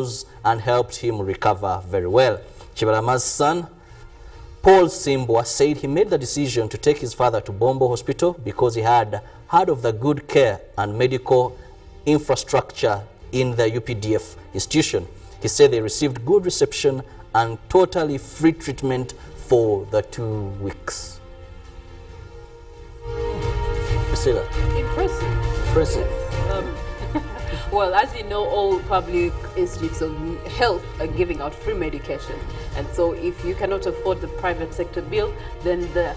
rose and helped him recover very well. Chibalama's son, Paul Simbwa, said he made the decision to take his father to Bombo Hospital because he had heard of the good care and medical infrastructure in the UPDF institution. He said they received good reception and totally free treatment for the 2 weeks. Priscilla. Impressive. Impressive. Well, as you know, all public institutes of health are giving out free medication. And so if you cannot afford the private sector bill, then the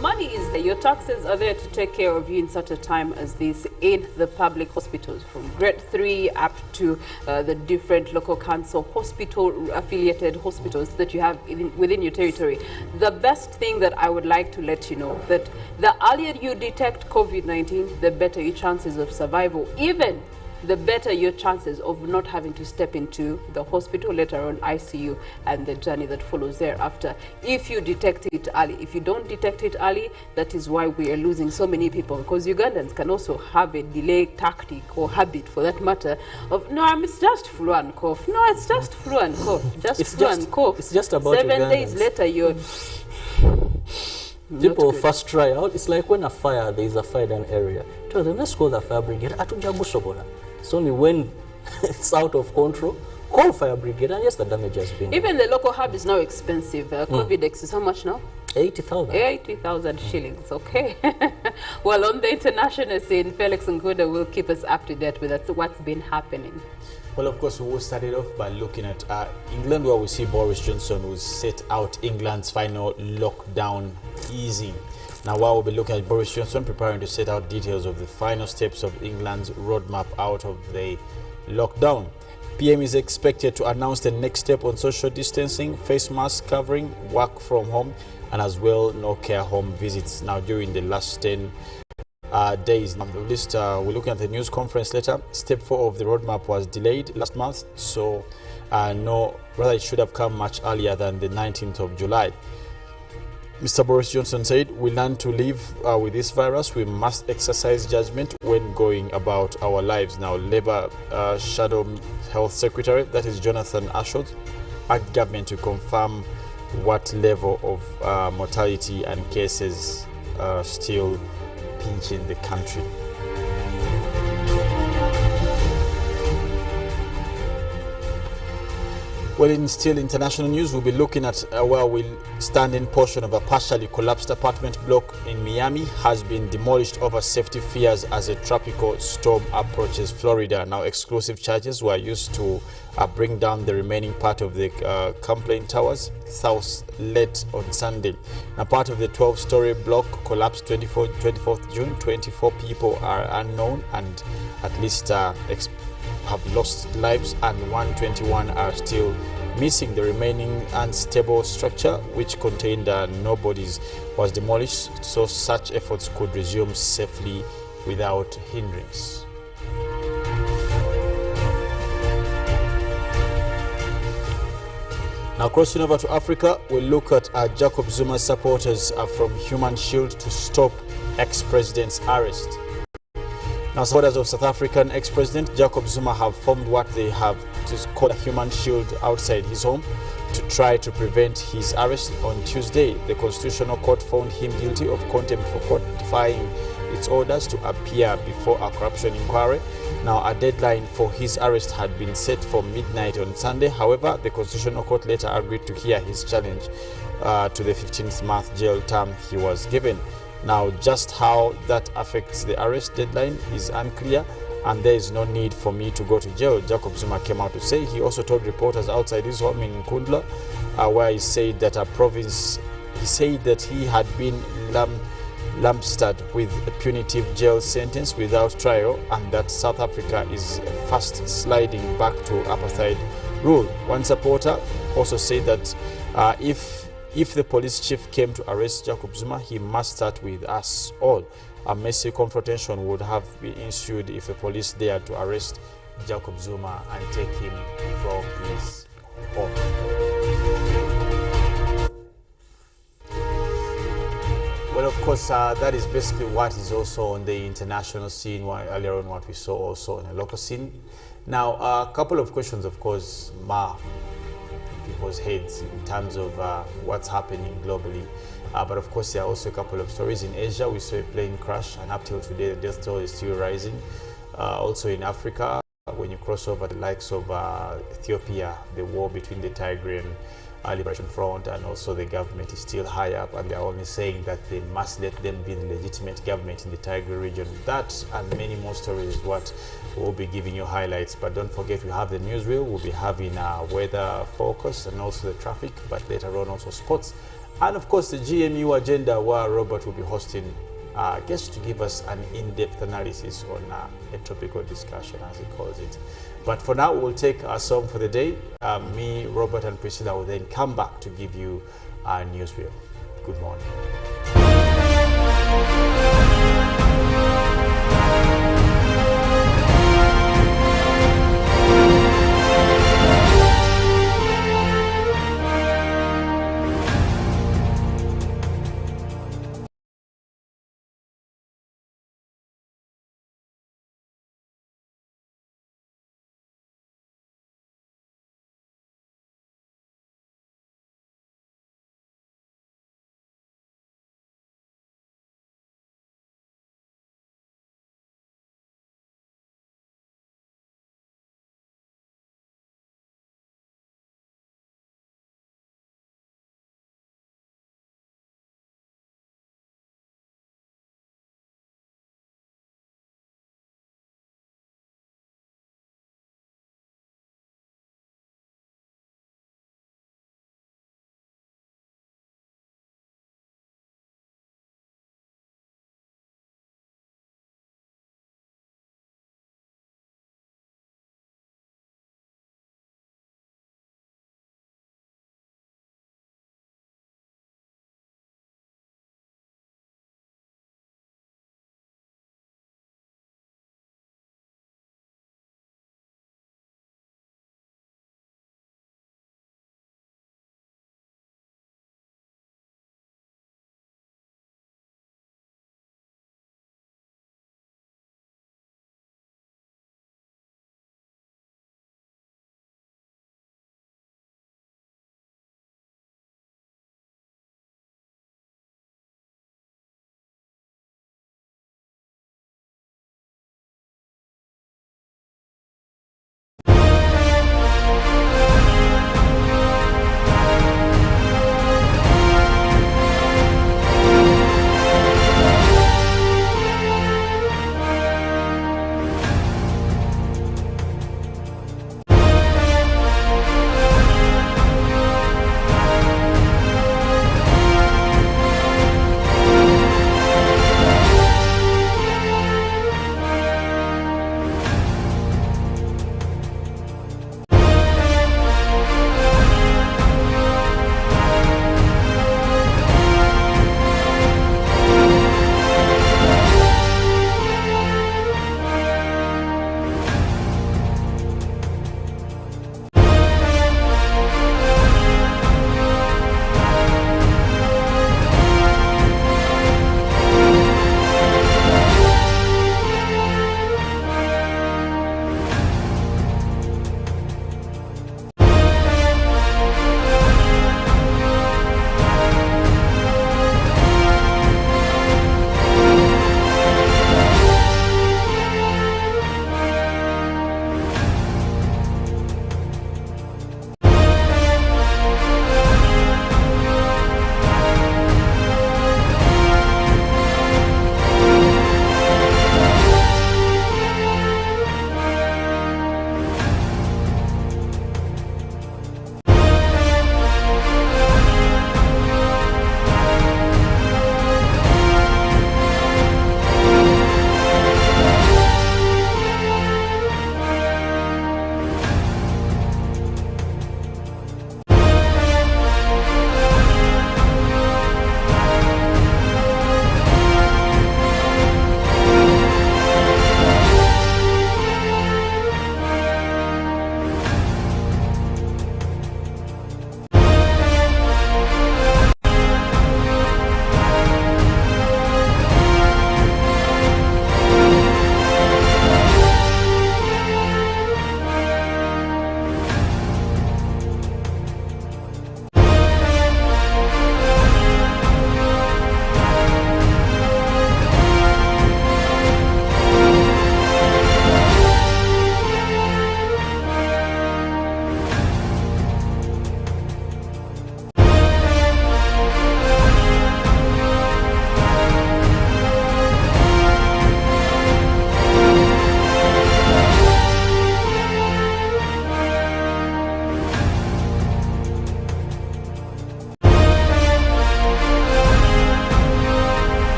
money is there. Your taxes are there to take care of you in such a time as this in the public hospitals, from grade 3 up to the different local council hospital affiliated hospitals that you have within your territory. The best thing that I would like to let you know, that the earlier you detect COVID-19, the better your chances of survival, even the better your chances of not having to step into the hospital, later on ICU, and the journey that follows thereafter, if you detect it early. If you don't detect it early, that is why we are losing so many people, because Ugandans can also have a delay tactic or habit, for that matter, of, no, it's just flu and cough. No, it's just flu and cough. And cough. It's just about 7 Ugandans. days later, you're... People first try out. It's like when there is a fire in an area. Tell them, let's call the fire brigade. It's only when it's out of control, call fire brigade, and yes, the damage has been. Even the local hub is now expensive. COVID-X is how much now? 80,000. 80,000 shillings, okay. Well, on the international scene, Felix Nkunda will keep us up to date with what's been happening. Well, of course, we will start it off by looking at England, where we see Boris Johnson will set out England's final lockdown easing. Now, while we'll be looking at Boris Johnson preparing to set out details of the final steps of England's roadmap out of the lockdown, PM is expected to announce the next step on social distancing, face mask covering, work from home, and as well no care home visits. Now, during the last 10 days. On the list, we're looking at the news conference later. Step 4 of the roadmap was delayed last month, so rather it should have come much earlier than the 19th of July. Mr. Boris Johnson said, we learn to live with this virus. We must exercise judgment when going about our lives. Now, Labour Shadow Health Secretary, that is Jonathan Ashworth, urged government to confirm what level of mortality and cases still pinching the country. Well, in still international news, we'll be looking at where standing portion of a partially collapsed apartment block in Miami has been demolished over safety fears as a tropical storm approaches Florida. Now, exclusive charges were used to bring down the remaining part of the complaint towers, South late on Sunday. Now, part of the 12-story block collapsed 24th June. 24 people are unknown and at least have lost lives, and 121 are still missing. The remaining unstable structure, which contained no bodies, was demolished so such efforts could resume safely without hindrance. Now, crossing over to Africa, we'll look at Jacob Zuma's supporters from Human Shield to stop ex-president's arrest. Now, supporters of South African ex-president Jacob Zuma have formed what they have called a Human Shield outside his home to try to prevent his arrest. On Tuesday, the Constitutional Court found him guilty of contempt for court, defying its orders to appear before a corruption inquiry. Now, a deadline for his arrest had been set for midnight on Sunday. However, the Constitutional Court later agreed to hear his challenge to the 15-month jail term he was given. Now, just how that affects the arrest deadline is unclear, and there is no need for me to go to jail, Jacob Zuma came out to say. He also told reporters outside his home in Nkunda, where he said that he had been lambasted with a punitive jail sentence without trial, and that South Africa is fast sliding back to apartheid rule. One supporter also said that if the police chief came to arrest Jacob Zuma, he must start with us all. A messy confrontation would have been ensued if the police dared to arrest Jacob Zuma and take him from his home. Well, of course, that is basically what is also on the international scene, earlier on what we saw also on the local scene. Now, a couple of questions, of course, people's heads in terms of what's happening globally. But of course, there are also a couple of stories. In Asia, we saw a plane crash, and up till today, the death toll is still rising. Also in Africa, when you cross over the likes of Ethiopia, the war between the Tigrayan Liberation Front and also the government is still high up, and they're only saying that they must let them be the legitimate government in the Tigray region. That and many more stories is what we'll be giving you highlights. But don't forget, we have the newsreel. We'll be having weather focus and also the traffic, but later on also sports. And of course, the GMU agenda, where Robert will be hosting guests to give us an in-depth analysis on a topical discussion, as he calls it. But for now, we'll take our song for the day. Me, Robert, and Priscilla will then come back to give you our newsreel. Good morning.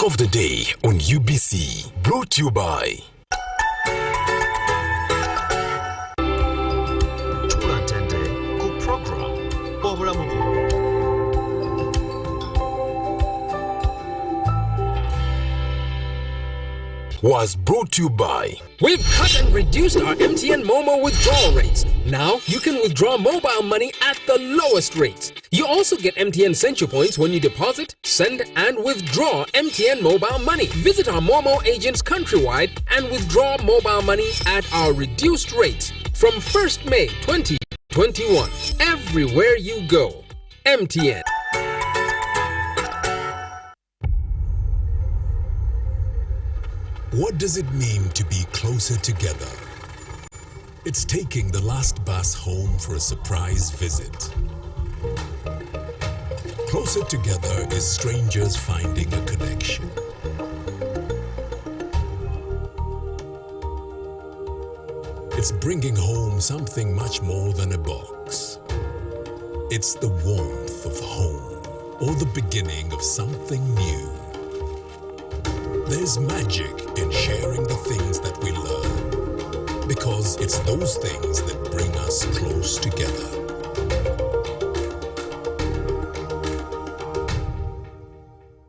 of the day on UBC, brought to you by was brought to you by. We've cut and reduced our MTN Momo withdrawal rates. Now you can withdraw mobile money at the lowest rates. You also get MTN Central Points when you deposit, send and withdraw MTN mobile money. Visit our Momo agents countrywide and withdraw mobile money at our reduced rates from 1st May 2021. Everywhere you go. MTN. What does it mean to be closer together? It's taking the last bus home for a surprise visit. Closer together is strangers finding a connection. It's bringing home something much more than a box. It's the warmth of home, or the beginning of something new. There's magic in sharing the things that we love, because it's those things that bring us close together.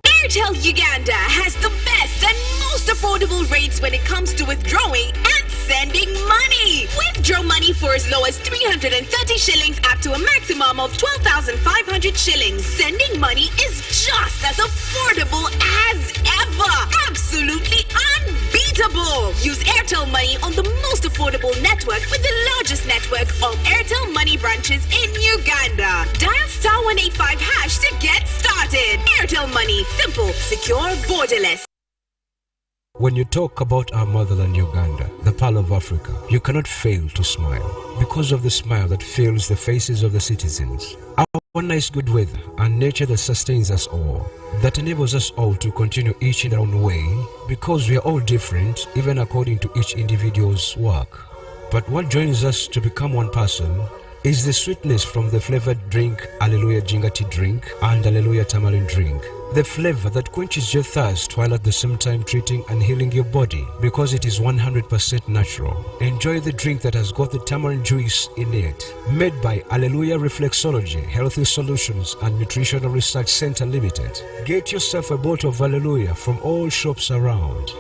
Airtel Uganda has the best and most affordable rates when it comes to withdrawing and sending money. Withdraw money for as low as 330 shillings up to a maximum of 12,500 shillings. Sending money is just as affordable as ever. Absolutely unbeatable. Use Airtel Money on the most affordable network with the largest network of Airtel Money branches in Uganda. Dial *185# to get started. Airtel Money. Simple, secure, borderless. When you talk about our motherland Uganda, the Pearl of Africa, you cannot fail to smile because of the smile that fills the faces of the citizens. Our nice good weather and nature that sustains us all, that enables us all to continue each in our own way because we are all different even according to each individual's work. But what joins us to become one person is the sweetness from the flavored drink Alleluia Jingati drink and Alleluia Tamarind drink. The flavor that quenches your thirst while at the same time treating and healing your body because it is 100% natural. Enjoy the drink that has got the tamarind juice in it. Made by Alleluia Reflexology, Healthy Solutions and Nutritional Research Center Limited. Get yourself a bottle of Alleluia from all shops around.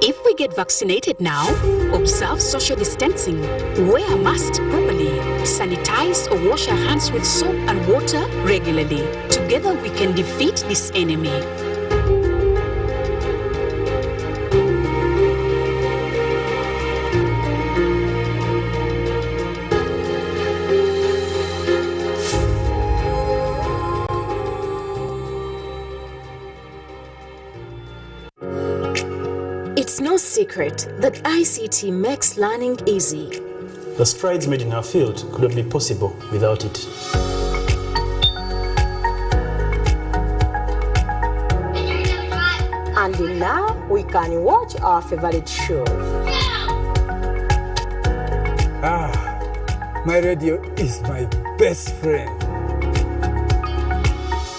If we get vaccinated now, observe social distancing, wear a mask properly, sanitize or wash our hands with soap and water regularly. Together we can defeat this enemy. It's no secret that ICT makes learning easy. The strides made in our field couldn't be possible without it. And now we can watch our favorite shows. My radio is my best friend.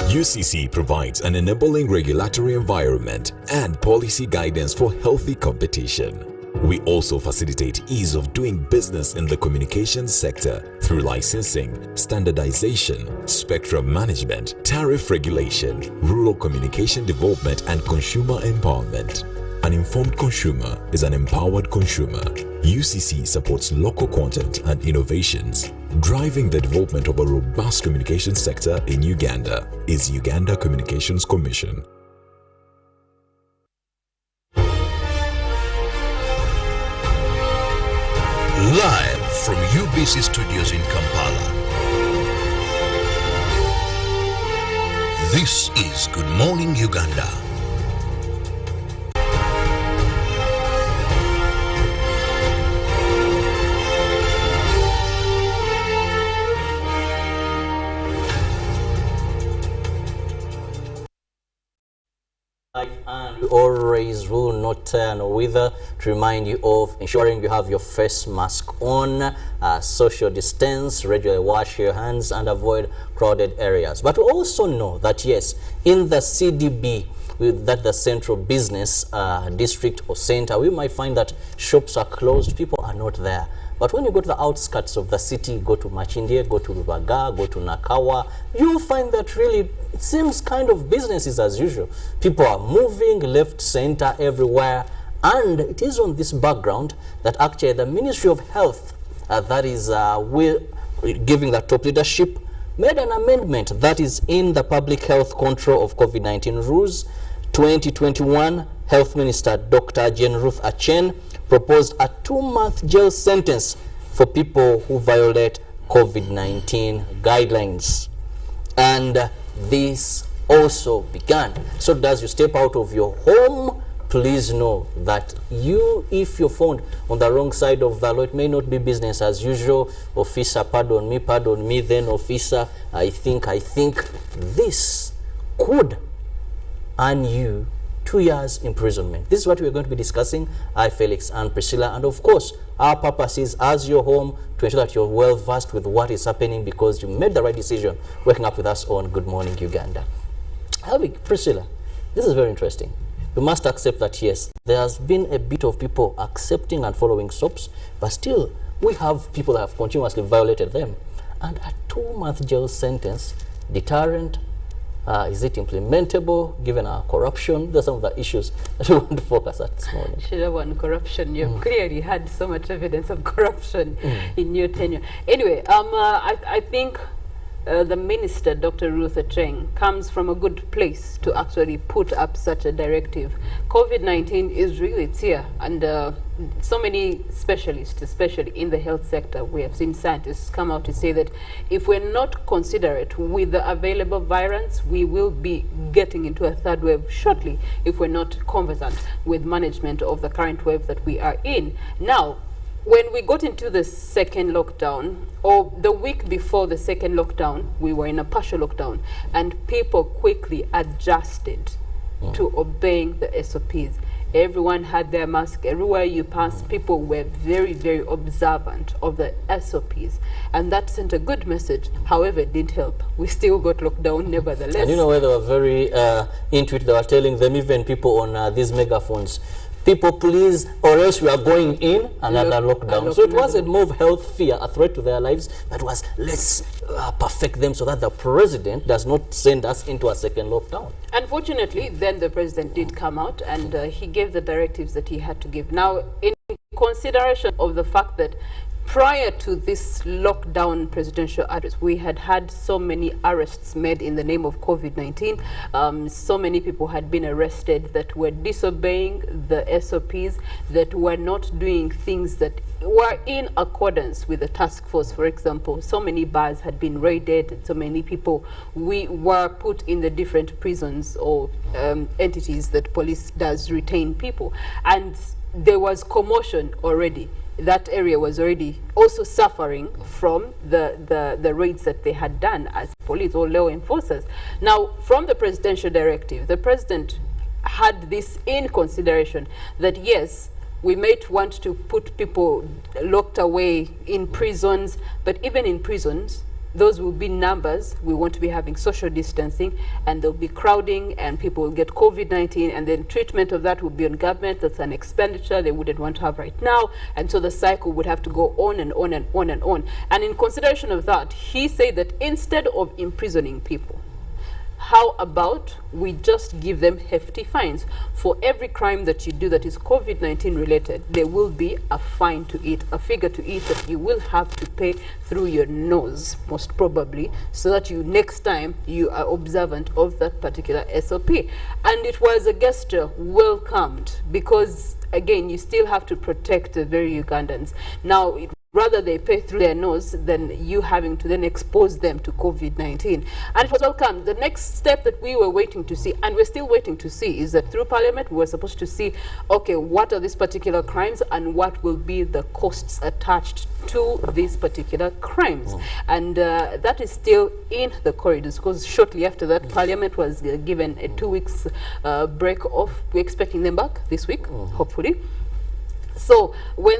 UCC provides an enabling regulatory environment and policy guidance for healthy competition. We also facilitate ease of doing business in the communications sector through licensing, standardization, spectrum management, tariff regulation, rural communication development, and consumer empowerment. An informed consumer is an empowered consumer. UCC supports local content and innovations. Driving the development of a robust communication sector in Uganda is Uganda Communications Commission. Live from UBC Studios in Kampala. This is Good Morning Uganda. phrase, rule not tear nor wither, to remind you of ensuring you have your face mask on, social distance, regularly wash your hands, and avoid crowded areas. But we also know that, yes, in the CDB, that the central business district or center, we might find that shops are closed, people are not there. But when you go to the outskirts of the city, go to Machindie, go to Rubaga, go to Nakawa, you'll find that really it seems kind of business is as usual. People are moving left, center, everywhere. And it is on this background that actually the Ministry of Health, that is giving the top leadership, made an amendment that is in the Public Health Control of COVID-19 Rules 2021. Health Minister Dr. Jane Ruth Achen proposed a 2-month jail sentence for people who violate COVID-19 guidelines. And this also began. So as you step out of your home, please know that if you're found on the wrong side of the law, it may not be business as usual. Officer, pardon me, then officer, I think this could earn you 2 years imprisonment. This is what we're going to be discussing. I, Felix and Priscilla, and of course, our purpose is, as you're home, to ensure that you're well versed with what is happening because you made the right decision waking up with us on Good Morning Uganda. Priscilla, this is very interesting. We must accept that, yes, there has been a bit of people accepting and following SOPs, but still, we have people that have continuously violated them. And a 2-month jail sentence, deterrent, is it implementable given our corruption? Those are some of the issues that we want to focus at this morning. Shirawa, on corruption, you've clearly had so much evidence of corruption in your tenure. Anyway, I think the minister, Dr. Ruth Acheng, comes from a good place to actually put up such a directive. COVID-19 is really, it's here, and so many specialists, especially in the health sector, we have seen scientists come out to say that if we're not considerate with the available variants, we will be getting into a third wave shortly if we're not conversant with management of the current wave that we are in. Now, when we got into the second lockdown, or the week before the second lockdown, we were in a partial lockdown, and people quickly adjusted to obeying the SOPs. Everyone had their mask. Everywhere you pass, people were very, very observant of the SOPs. And that sent a good message. However, it didn't help. We still got locked down nevertheless. And you know where they were very into it, they were telling them, even people on these megaphones, people please, or else we are going in another lockdown. So it wasn't more of health fear, a threat to their lives, but was let's perfect them so that the president does not send us into a second lockdown. Unfortunately, then the president did come out and he gave the directives that he had to give. Now, in consideration of the fact that prior to this lockdown presidential address, we had had so many arrests made in the name of COVID-19. So many people had been arrested that were disobeying the SOPs, that were not doing things that were in accordance with the task force. For example, so many bars had been raided, so many people were put in the different prisons or entities that police does retain people. And there was commotion already. That area was already also suffering from the raids that they had done as police or law enforcers. Now, from the presidential directive, the president had this in consideration that, yes, we might want to put people locked away in prisons, but even in prisons, those will be numbers. We want to be having social distancing, and there'll be crowding, and people will get COVID-19, and then treatment of that will be on government. That's an expenditure they wouldn't want to have right now, and so the cycle would have to go on and on and on and on. And in consideration of that, he said that instead of imprisoning people, how about we just give them hefty fines? For every crime that you do that is COVID-19 related, there will be a fine to it, a figure to it that you will have to pay through your nose, most probably, so that you next time you are observant of that particular SOP. And it was a gesture welcomed because, again, you still have to protect the very Ugandans. Now, it rather they pay through their nose than you having to then expose them to COVID-19. And it was welcome. The next step that we were waiting to see, and we're still waiting to see, is that through Parliament we were supposed to see, okay, what are these particular crimes and what will be the costs attached to these particular crimes. And that is still in the corridors, because shortly after that Parliament was given a 2 weeks break off. We're expecting them back this week, hopefully. So when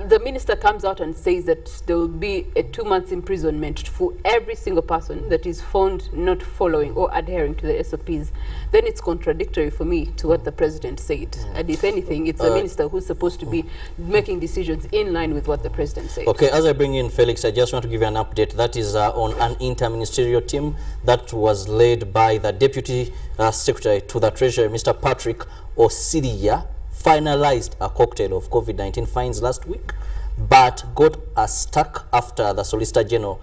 the minister comes out and says that there will be a 2 months imprisonment for every single person that is found not following or adhering to the SOPs, then it's contradictory for me to what the president said. And if anything, it's the minister who's supposed to be making decisions in line with what the president said. Okay, as I bring in Felix, I just want to give you an update. That is on an interministerial team that was led by the Deputy Secretary to the Treasury, Mr. Patrick Osidia, finalized a cocktail of COVID-19 fines last week, but got stuck after the Solicitor General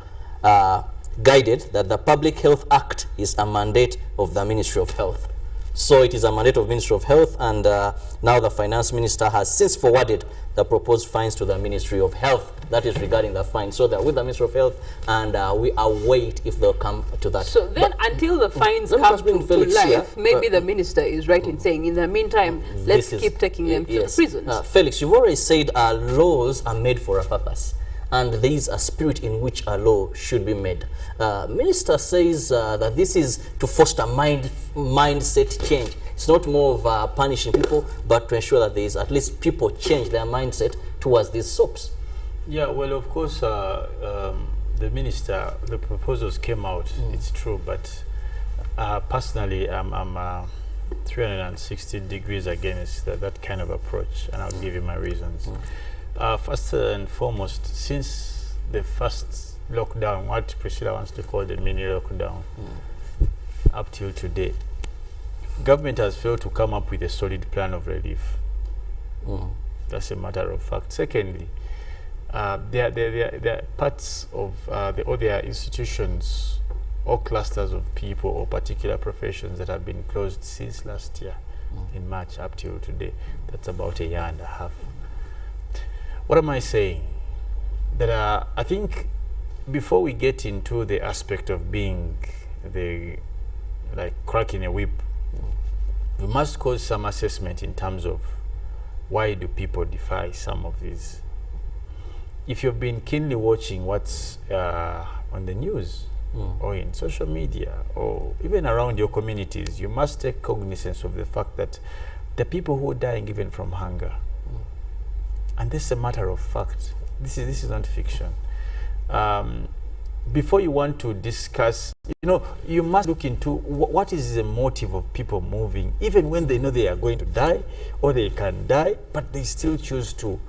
guided that the Public Health Act is a mandate of the Ministry of Health. So it is a mandate of Ministry of Health, and now the Finance Minister has since forwarded the proposed fines to the Ministry of Health. That is regarding the fines. So they're with the Ministry of Health, and we await if they'll come to that. So then, until the fines come to life, maybe the minister is right in saying, in the meantime, let's keep taking them to the prisons. Felix, you've already said laws are made for a purpose, and there is a spirit in which a law should be made. Minister says that this is to foster mindset change. It's not more of punishing people, but to ensure that there is at least people change their mindset towards these soaps. Yeah, well, of course, the minister, the proposals came out, it's true, but personally, I'm 360 degrees against that kind of approach, and I'll give you my reasons. First and foremost, since the first lockdown, what Priscilla wants to call the mini lockdown, up till today, government has failed to come up with a solid plan of relief. That's a matter of fact. Secondly, there are parts of there are institutions or clusters of people or particular professions that have been closed since last year in March up till today. That's about a year and a half. What am I saying? That I think before we get into the aspect of being like cracking a whip, we must cause some assessment in terms of why do people defy some of these. If you've been keenly watching what's on the news or in social media or even around your communities, you must take cognizance of the fact that the people who are dying even from hunger, and this is a matter of fact. This is not fiction. Before you want to discuss, you must look into what is the motive of people moving, even when they know they are going to die or they can die, but they still choose to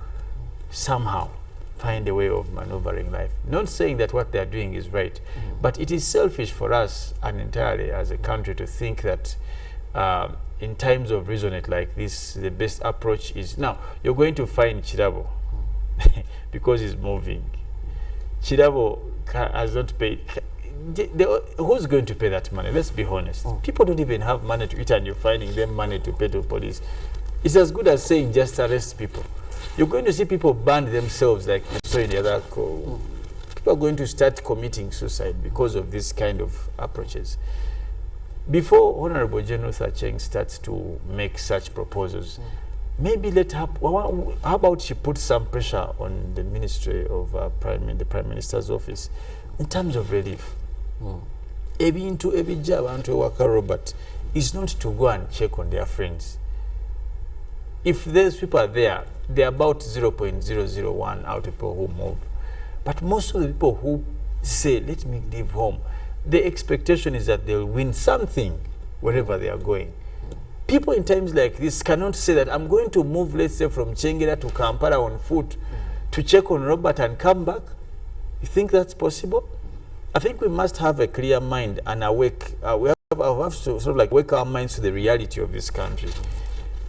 somehow find a way of maneuvering life. Not saying that what they are doing is right, but it is selfish for us and entirely as a country to think that in times of reasonate like this, the best approach is, now, you're going to find Kirabo because he's moving. Kirabo has not paid. Who's going to pay that money? Let's be honest. People don't even have money to eat, and you're finding them money to pay to police. It's as good as saying just arrest people. You're going to see people burn themselves like you saw in the other call. People are going to start committing suicide because of this kind of approaches. Before Honorable General Sacheng starts to make such proposals, maybe how about she put some pressure on the Ministry of the Prime Minister's office in terms of relief. Every job and to work Robert is not to go and check on their friends. If those people are there, they're about 0.001 out of people who move. But most of the people who say, let me leave home, the expectation is that they'll win something wherever they are going. People in times like this cannot say that I'm going to move, let's say, from Chengera to Kampala on foot to check on Robert and come back. You think that's possible? I think we must have a clear mind and awake. We have to sort of like wake our minds to the reality of this country.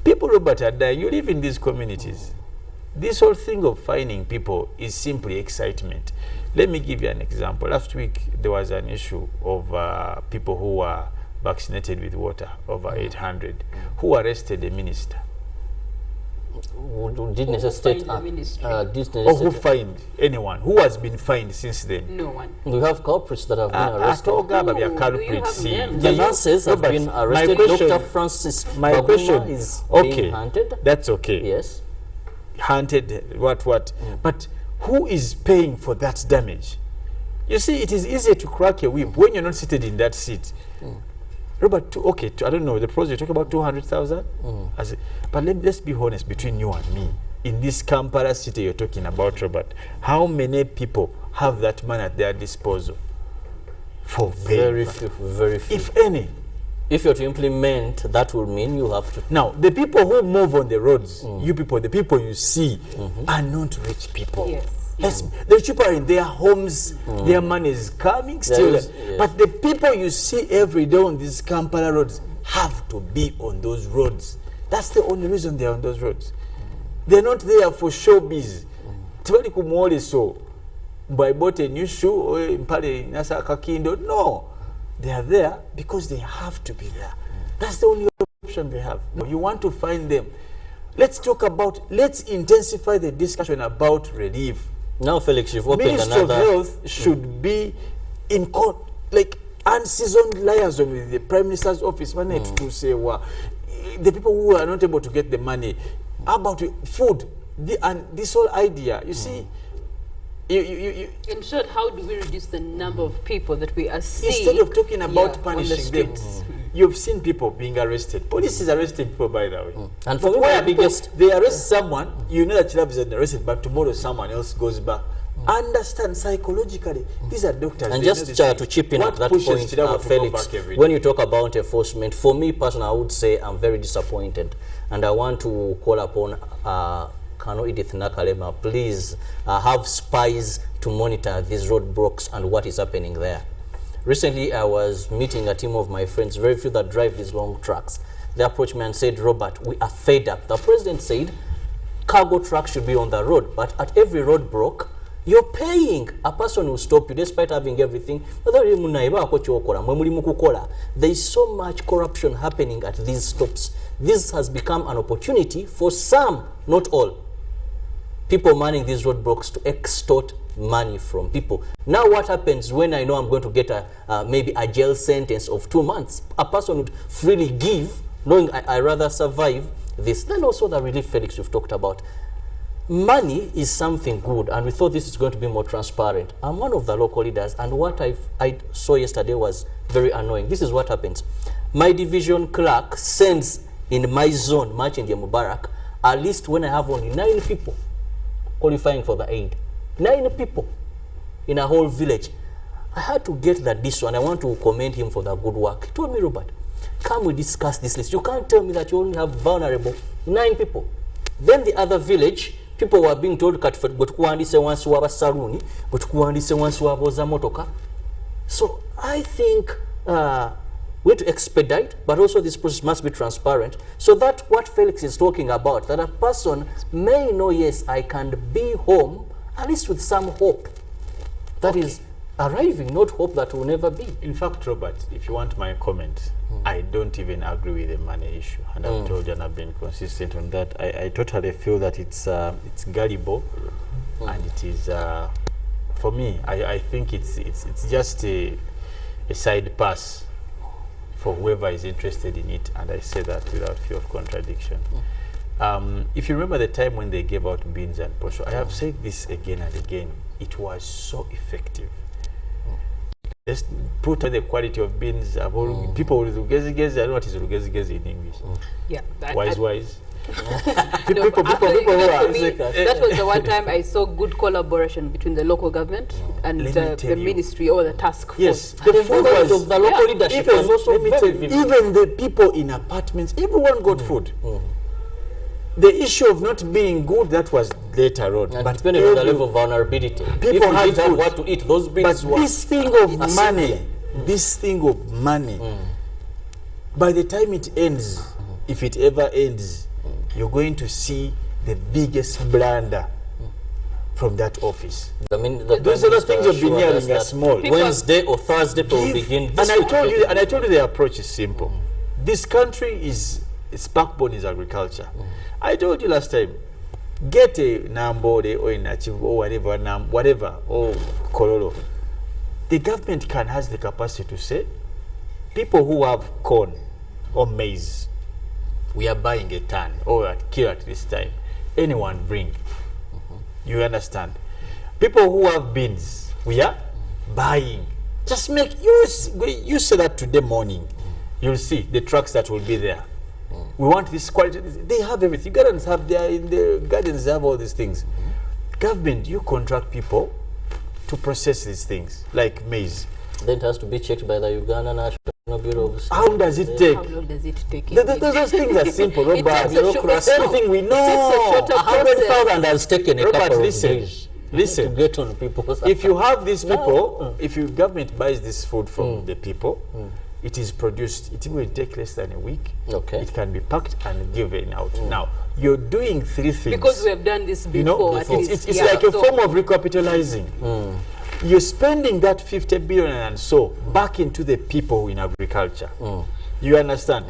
People, Robert, are dying. You live in these communities. This whole thing of finding people is simply excitement. Let me give you an example. Last week, there was an issue of people who were vaccinated with water, over 800, who arrested a minister. did necessitate who fined anyone? Who has been fined since then? No one. We have culprits that have been arrested. The nurses have been arrested. Dr. Francis my question is okay, being hunted. That's okay. Yes. Hunted, what? But who is paying for that damage? You see, it is easier to crack a whip when you're not seated in that seat. Robert, okay, I don't know, the pros, you talk about 200,000? But let's be honest, between you and me, in this Kampala city you're talking about, Robert, how many people have that money at their disposal? For very few, very few. If any. If you're to implement, that will mean you have to. Now, the people who move on the roads, you people, the people you see, are not rich people. Yes. The people are in their homes, their money is coming still. But the people you see every day on these Kampala roads have to be on those roads. That's the only reason they're on those roads. They're not there for showbiz. Tibali kumwole so. I bought a new shoe, or impale nasa kakindo. No. They are there because they have to be there. That's the only option they have. You want to find them. Let's intensify the discussion about relief. Now, Felix, you've opened Ministry of Health should be in court, like unseasoned liaison with the Prime Minister's office. To say, the people who are not able to get the money, about food, and this whole idea, you see. In short, how do we reduce the number of people that we are seeing? Instead of talking about punishing them, you've seen people being arrested. Police is arresting people, by the way. And for me, they arrest someone, you know that Kirabo is arrested, but tomorrow someone else goes back. Understand psychologically, these are doctors. And just to chip in at that point, Felix, when you talk about enforcement, for me personally, I would say I'm very disappointed. And I want to call upon Kano Edith Nakalema, please have spies to monitor these roadblocks and what is happening there. Recently, I was meeting a team of my friends, very few that drive these long trucks. They approached me and said, Robert, we are fed up. The president said cargo trucks should be on the road, but at every roadblock, you're paying. A person will stop you despite having everything. There is so much corruption happening at these stops. This has become an opportunity for some, not all, people manning these roadblocks to extort money from people. Now what happens when I know I'm going to get maybe a jail sentence of 2 months? A person would freely give, knowing I rather survive this. Then also the relief, Felix, you've talked about. Money is something good, and we thought this is going to be more transparent. I'm one of the local leaders, and what I saw yesterday was very annoying. This is what happens. My division clerk sends in my zone, March in the Mubarak, at least when I have only 9 people qualifying for the aid. 9 people in a whole village. I had to get that this one. I want to commend him for the good work. He told me, Robert, can we discuss this list? You can't tell me that you only have vulnerable 9 people. Then the other village, people were being told, so I think we have to expedite, but also this process must be transparent, so that what Felix is talking about, that a person may know, yes, I can be home, at least with some hope that is arriving, not hope that will never be. In fact, Robert, if you want my comment, I don't even agree with the money issue, and I've told you and I've been consistent on that. I totally feel that it's gullible, and it is for me. I think it's just a side pass for whoever is interested in it, and I say that without fear of contradiction. If you remember the time when they gave out beans and posho, I have said this again and again, it was so effective. Just put on the quality of beans. People will lugezi-gezi. I don't know what is lugezi-gezi in English. Yeah. Wise. People that was the one time I saw good collaboration between the local government and the ministry or the task force. Yes, the food of the local leadership was also very even the people in apartments, everyone got food. The issue of not being good, that was later on. And but depending on the level of vulnerability, people didn't have what to eat, those beans but this thing of money, by the time it ends, if it ever ends, you're going to see the biggest blunder from that office. I mean, those are the things you've been hearing are small. Wednesday or Thursday will begin. And I told you the approach is simple. This country is its backbone is agriculture. I told you last time, get a Nambode or a Nachiv or whatever, or Kororo. The government has the capacity to say, people who have corn or maize, we are buying a ton or a kilo at this time. Anyone bring. You understand? People who have beans, we are buying. Just make you say that today morning. You'll see the trucks that will be there. We want this quality. They have everything. Gardens have in the gardens they have all these things. Government, you contract people to process these things like maize. Then it has to be checked by the Uganda National Bureau of Standards. How does it take? How long does it take? Those things are simple, Robert. Everything we know. It takes a 100,000 has taken a Robert, couple listen. of days. Listen, to get on people's if you have these people, if your government buys this food from the people, it is produced, it will take less than a week. Okay. It can be packed and given out. Now, you're doing three things. Because we have done this before. You know, it's like a form of recapitalizing. You're spending that 50 billion and so back into the people in agriculture. You understand?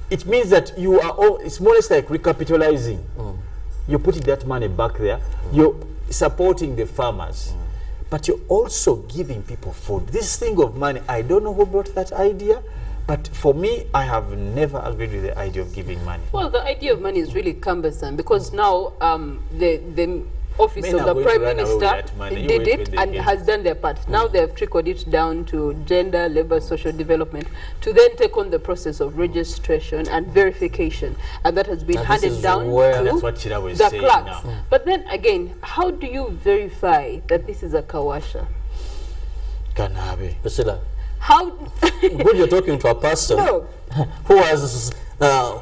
It means that you are all, it's more or less like recapitalizing. You're putting that money back there. You're supporting the farmers. But you're also giving people food. This thing of money, I don't know who brought that idea, but for me, I have never agreed with the idea of giving money. Well, the idea of money is really cumbersome because now the office of the Prime Minister did it and has done their part. Now they have trickled it down to gender, labor, social development to then take on the process of registration and verification. And that has been handed down to the clerks. But then again, how do you verify that this is a kawasha? Priscilla, how? When you're talking to a person who has a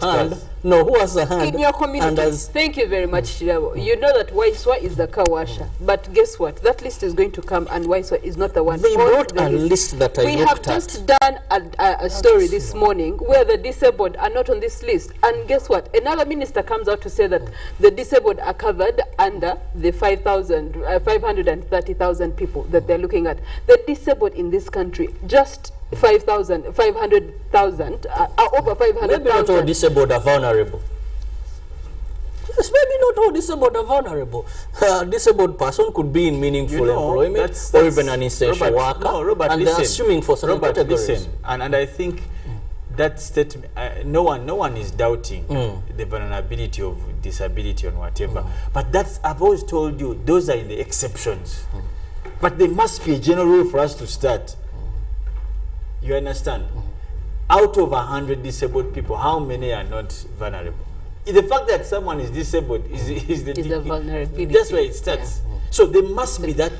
hand, who has a hand in your community. Thank you very much, Kirabo. You know that Waiswa is the kawasha, but guess what? That list is going to come, and Waiswa is not the one. They brought a list that I We have just done a story this morning where the disabled are not on this list, and guess what? Another minister comes out to say that the disabled are covered under the 530,000 people that they're looking at. The disabled in this country, just 500,000 are over 500,000. Maybe not all disabled are vulnerable. Yes, maybe not all disabled are vulnerable. A disabled person could be in meaningful employment or even an essential worker. And they're assuming for certain categories. Listen, and I think that statement, no one is doubting the vulnerability of disability and whatever. But that's, I've always told you, those are the exceptions. But there must be a general rule for us to start. You understand? Out of 100 disabled people, how many are not vulnerable? The fact that someone is disabled is the vulnerability. That's where it starts. So there must be that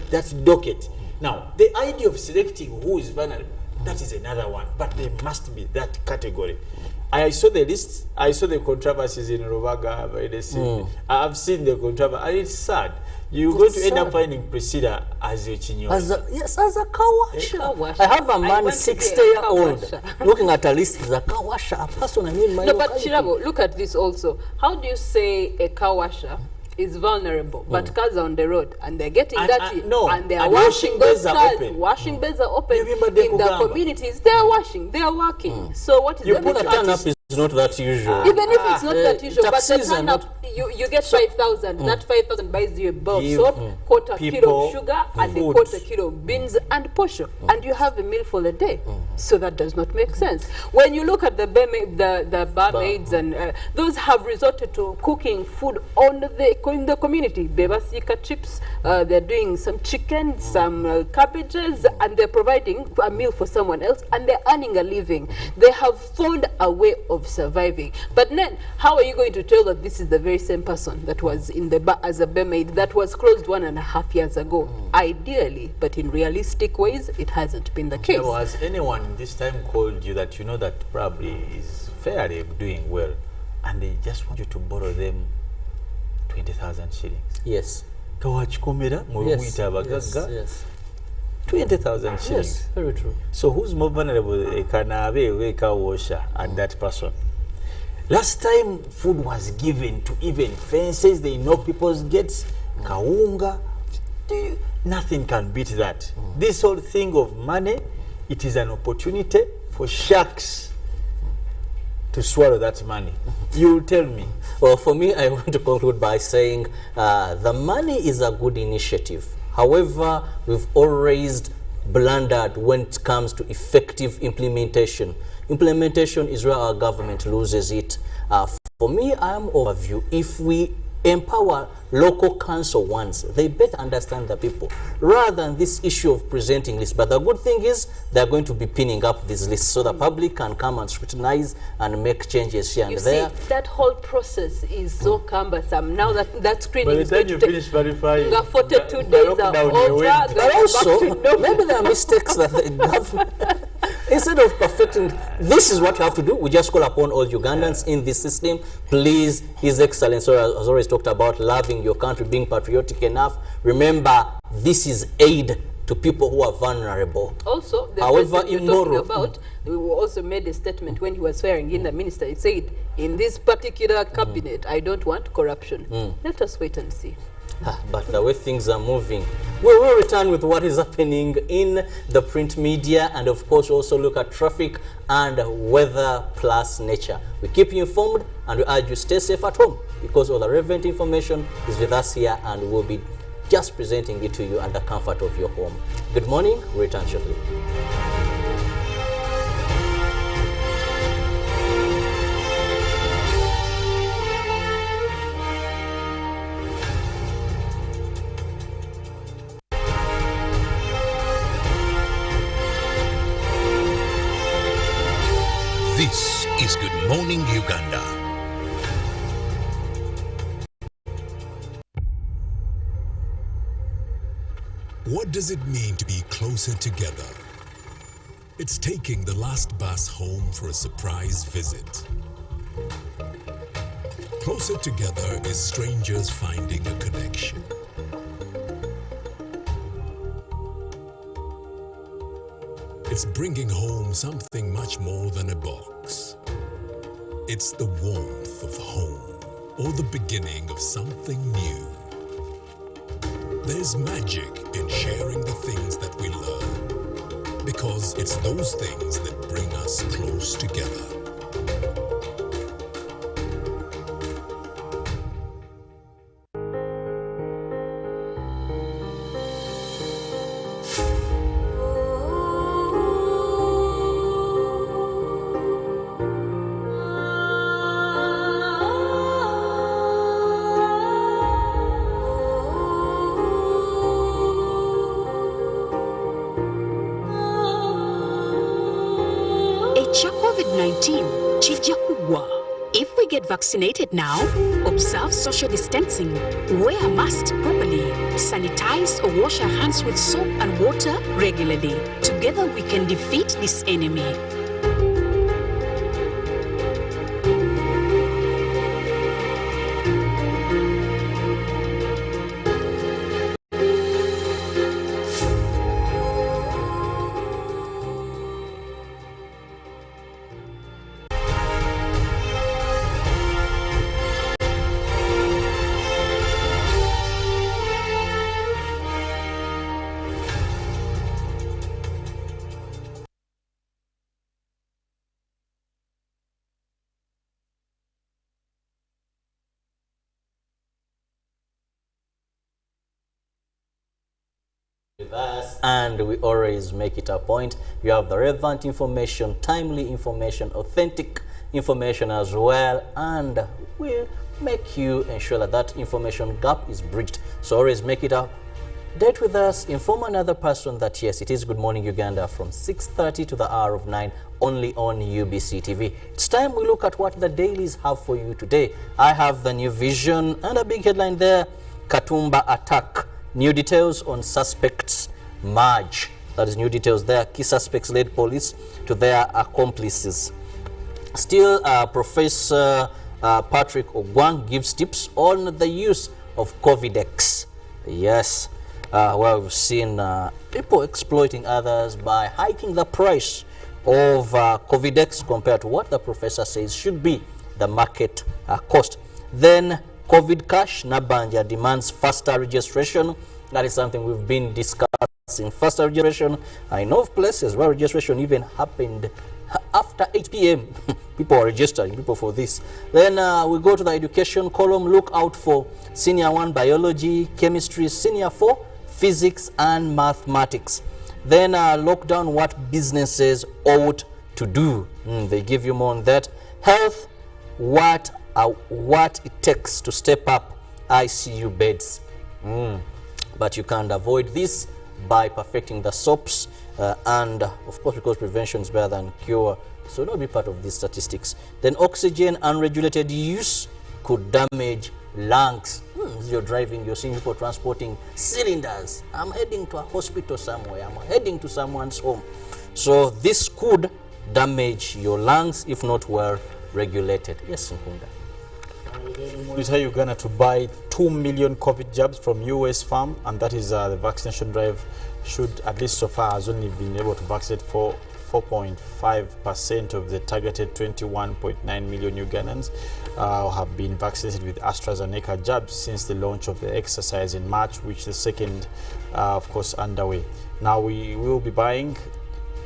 docket. Now, the idea of selecting who is vulnerable, that is another one. But there must be that category. I saw the list. I saw the controversies in Rubaga. I've seen the controversy, and it's sad. You're going to end up finding Priscilla as your Chinyoni. Yes, as a kawasha. I have a man 60-year-old looking at a list as a kawasha, a person I mean my but Kirabo, look at this also. How do you say a kawasha is vulnerable, but cars are on the road and they're getting dirty and they're washing those cars? Washing beds are open in the communities. They're washing, they are working. So what is the turn up is not that usual. Even if it's not that usual, but the turn up, you get 5,000. That 5,000 buys you a bowl of soap, quarter kilo of sugar, and a quarter kilo of beans and posho, and you have a meal for the day. So that does not make sense. When you look at the barmaids and those have resorted to cooking food in the community. Bebasika chips, they're doing some chicken, some cabbages, and they're providing a meal for someone else, and they're earning a living. They have found a way of surviving. But then, how are you going to tell that this is the very same person that was in the bar as a barmaid that was closed 1.5 years ago? Ideally, but in realistic ways, it hasn't been the case. Has anyone this time called you that you know that probably is fairly doing well, and they just want you to borrow them 20,000 shillings? Yes. Yes. 20,000 shillings. Yes, very true. So who's more vulnerable, a Kanabe, a washer, and that person? Last time food was given to even fences, they know people's gates, kaunga. Nothing can beat that. This whole thing of money, it is an opportunity for sharks to swallow that money? You'll tell me. Well, for me, I want to conclude by saying the money is a good initiative. However, we've always blundered when it comes to effective implementation. Implementation is where our government loses it. For me, I am overview. If we empower local council once, they better understand the people rather than this issue of presenting lists. But the good thing is they're going to be pinning up these lists so the public can come and scrutinize and make changes here and there. See, that whole process is so cumbersome. Now that screening is going to finish verifying, 42 days are over. But also, maybe there are mistakes that the government... Instead of perfecting, this is what you have to do. We just call upon all Ugandans in this system. Please, His Excellency has always talked about loving your country, being patriotic enough. Remember, this is aid to people who are vulnerable. Also, the however immoral. About, we also made a statement when he was swearing in the minister. He said, in this particular cabinet, I don't want corruption. Let us wait and see. But the way things are moving, we will return with what is happening in the print media, and of course also look at traffic and weather plus nature. We keep you informed and we urge you stay safe at home because all the relevant information is with us here and we'll be just presenting it to you at the comfort of your home. Good morning, we'll return shortly. This is Good Morning Uganda. What does it mean to be closer together? It's taking the last bus home for a surprise visit. Closer together is strangers finding a connection. It's bringing home something much more than a box. It's the warmth of home, or the beginning of something new. There's magic in sharing the things that we love, because it's those things that bring us close together. COVID-19 chija kugwa. If we get vaccinated now, observe social distancing, wear a mask properly, sanitize or wash our hands with soap and water regularly. Together we can defeat this enemy. And we always make it a point. You have the relevant information, timely information, authentic information as well, and we'll make you ensure that that information gap is bridged. So always make it a date with us, inform another person that yes, it is Good Morning Uganda from 6:30 to the hour of 9, only on UBC TV. It's time we look at what the dailies have for you today. I have the New Vision and a big headline there, Katumba attack. New details on suspects merge. That is new details there. Key suspects led police to their accomplices. Still, Professor Patrick Ogwang gives tips on the use of Covidex. Yes, well, we've seen people exploiting others by hiking the price of Covidex compared to what the professor says should be the market cost. Then COVID cash, Nabanja demands faster registration. That is something we've been discussing. Faster registration. I know of places where registration even happened after 8 p.m. People are registering people for this. Then we go to the education column. Look out for Senior 1 Biology, Chemistry, Senior 4 Physics and Mathematics. Then lockdown, what businesses ought to do. They give you more on that. Health, what it takes to step up ICU beds. But you can't avoid this by perfecting the soaps and of course, because prevention is better than cure, so don't be part of these statistics. Then oxygen unregulated use could damage lungs. As you're driving, you're seeing people transporting cylinders. I'm heading to a hospital somewhere, I'm heading to someone's home. So this could damage your lungs if not well regulated. Yes, Nkunda. Monitor Uganda to buy 2 million COVID jabs from US Farm, and that is the vaccination drive should, at least so far, has only been able to vaccinate for 4.5% of the targeted 21.9 million Ugandans have been vaccinated with AstraZeneca jabs since the launch of the exercise in March, which the second, of course, underway. Now we will be buying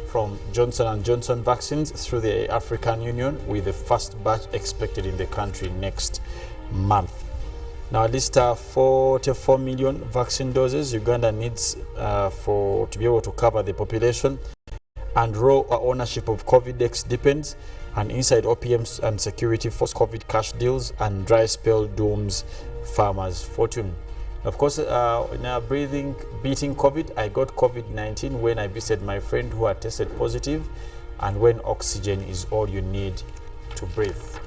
from Johnson & Johnson vaccines through the African Union, with the first batch expected in the country next month. Now, at least 44 million vaccine doses Uganda needs to be able to cover the population, and raw ownership of COVIDX depends, and inside OPMs and security force COVID cash deals, and dry spell dooms farmers' fortune. Of course, in beating COVID, I got COVID-19 when I visited my friend who had tested positive, and when oxygen is all you need to breathe.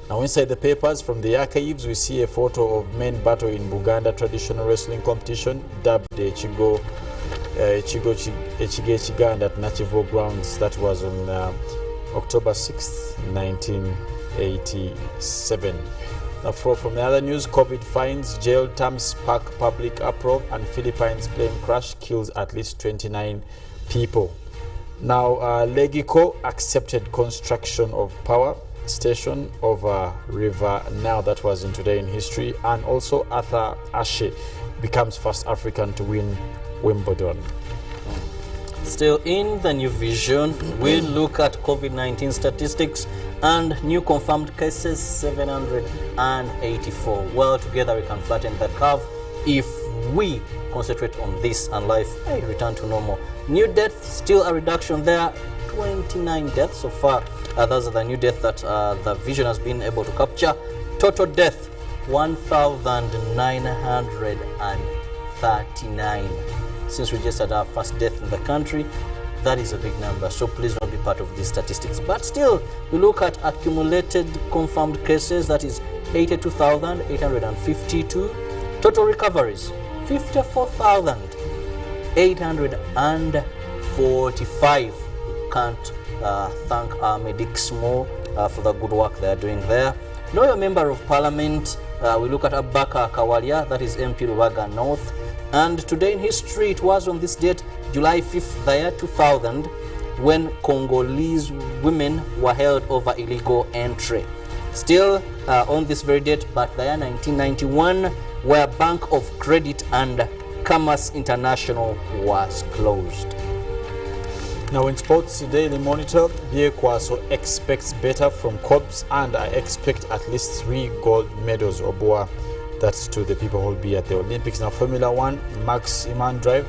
Now, inside the papers from the archives, we see a photo of men battle in Buganda traditional wrestling competition dubbed the Echige Chiganda at Nachivo grounds. That was on October 6th, 1987. Now, from the other news, COVID fines, jail terms spark public uproar, and Philippines plane crash kills at least 29 people. Now, Legico accepted construction of power station over River Nile. That was in Today in History. And also Arthur Ashe becomes first African to win Wimbledon. Still in the New Vision, we look at COVID-19 statistics and new confirmed cases 784. Well, together we can flatten the curve if we concentrate on this and life return to normal. New deaths, still a reduction there, 29 deaths so far. Those are the new deaths that the Vision has been able to capture. Total death, 1,939. Since we just had our first death in the country, that is a big number, so please don't be part of these statistics. But still, we look at accumulated confirmed cases, that is 82,852. Total recoveries, 54,845. Can't thank our medics more for the good work they are doing there. Know your member of parliament, we look at Abubakar Kawalia, that is MP Lubaga North. And today in history, it was on this date, July 5th, the year 2000, when Congolese women were held over illegal entry. Still on this very date, but the year 1991, where Bank of Credit and Commerce International was closed. Now in sports, Daily Monitor, Biekwaso expects better from Corps, and I expect at least 3 gold medals, Obua. That's to the people who will be at the Olympics. Now, Formula 1, Max Iman Drive,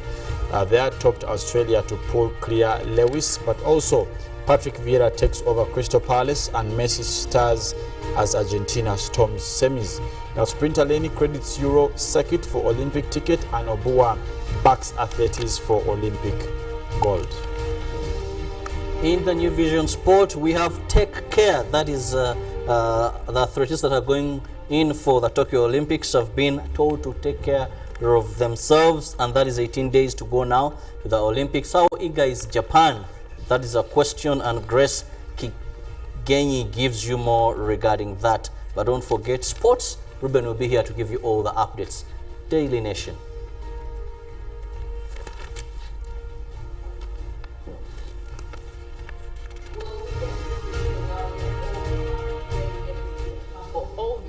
they are topped Australia to pull clear Lewis, but also Patrick Vieira takes over Crystal Palace, and Messi stars as Argentina storms semis. Now, Sprinter Lenny credits Euro circuit for Olympic ticket, and Obua backs athletes for Olympic gold. In the New Vision Sport, we have Take Care. That is the athletes that are going in for the Tokyo Olympics have been told to take care of themselves, and that is 18 days to go now to the Olympics. How eager is Japan? That is a question, and Grace Kigenyi gives you more regarding that. But don't forget sports. Ruben will be here to give you all the updates. Daily Nation.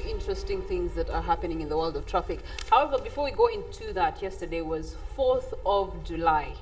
Interesting things that are happening in the world of traffic. However, before we go into that, yesterday was 4th of July.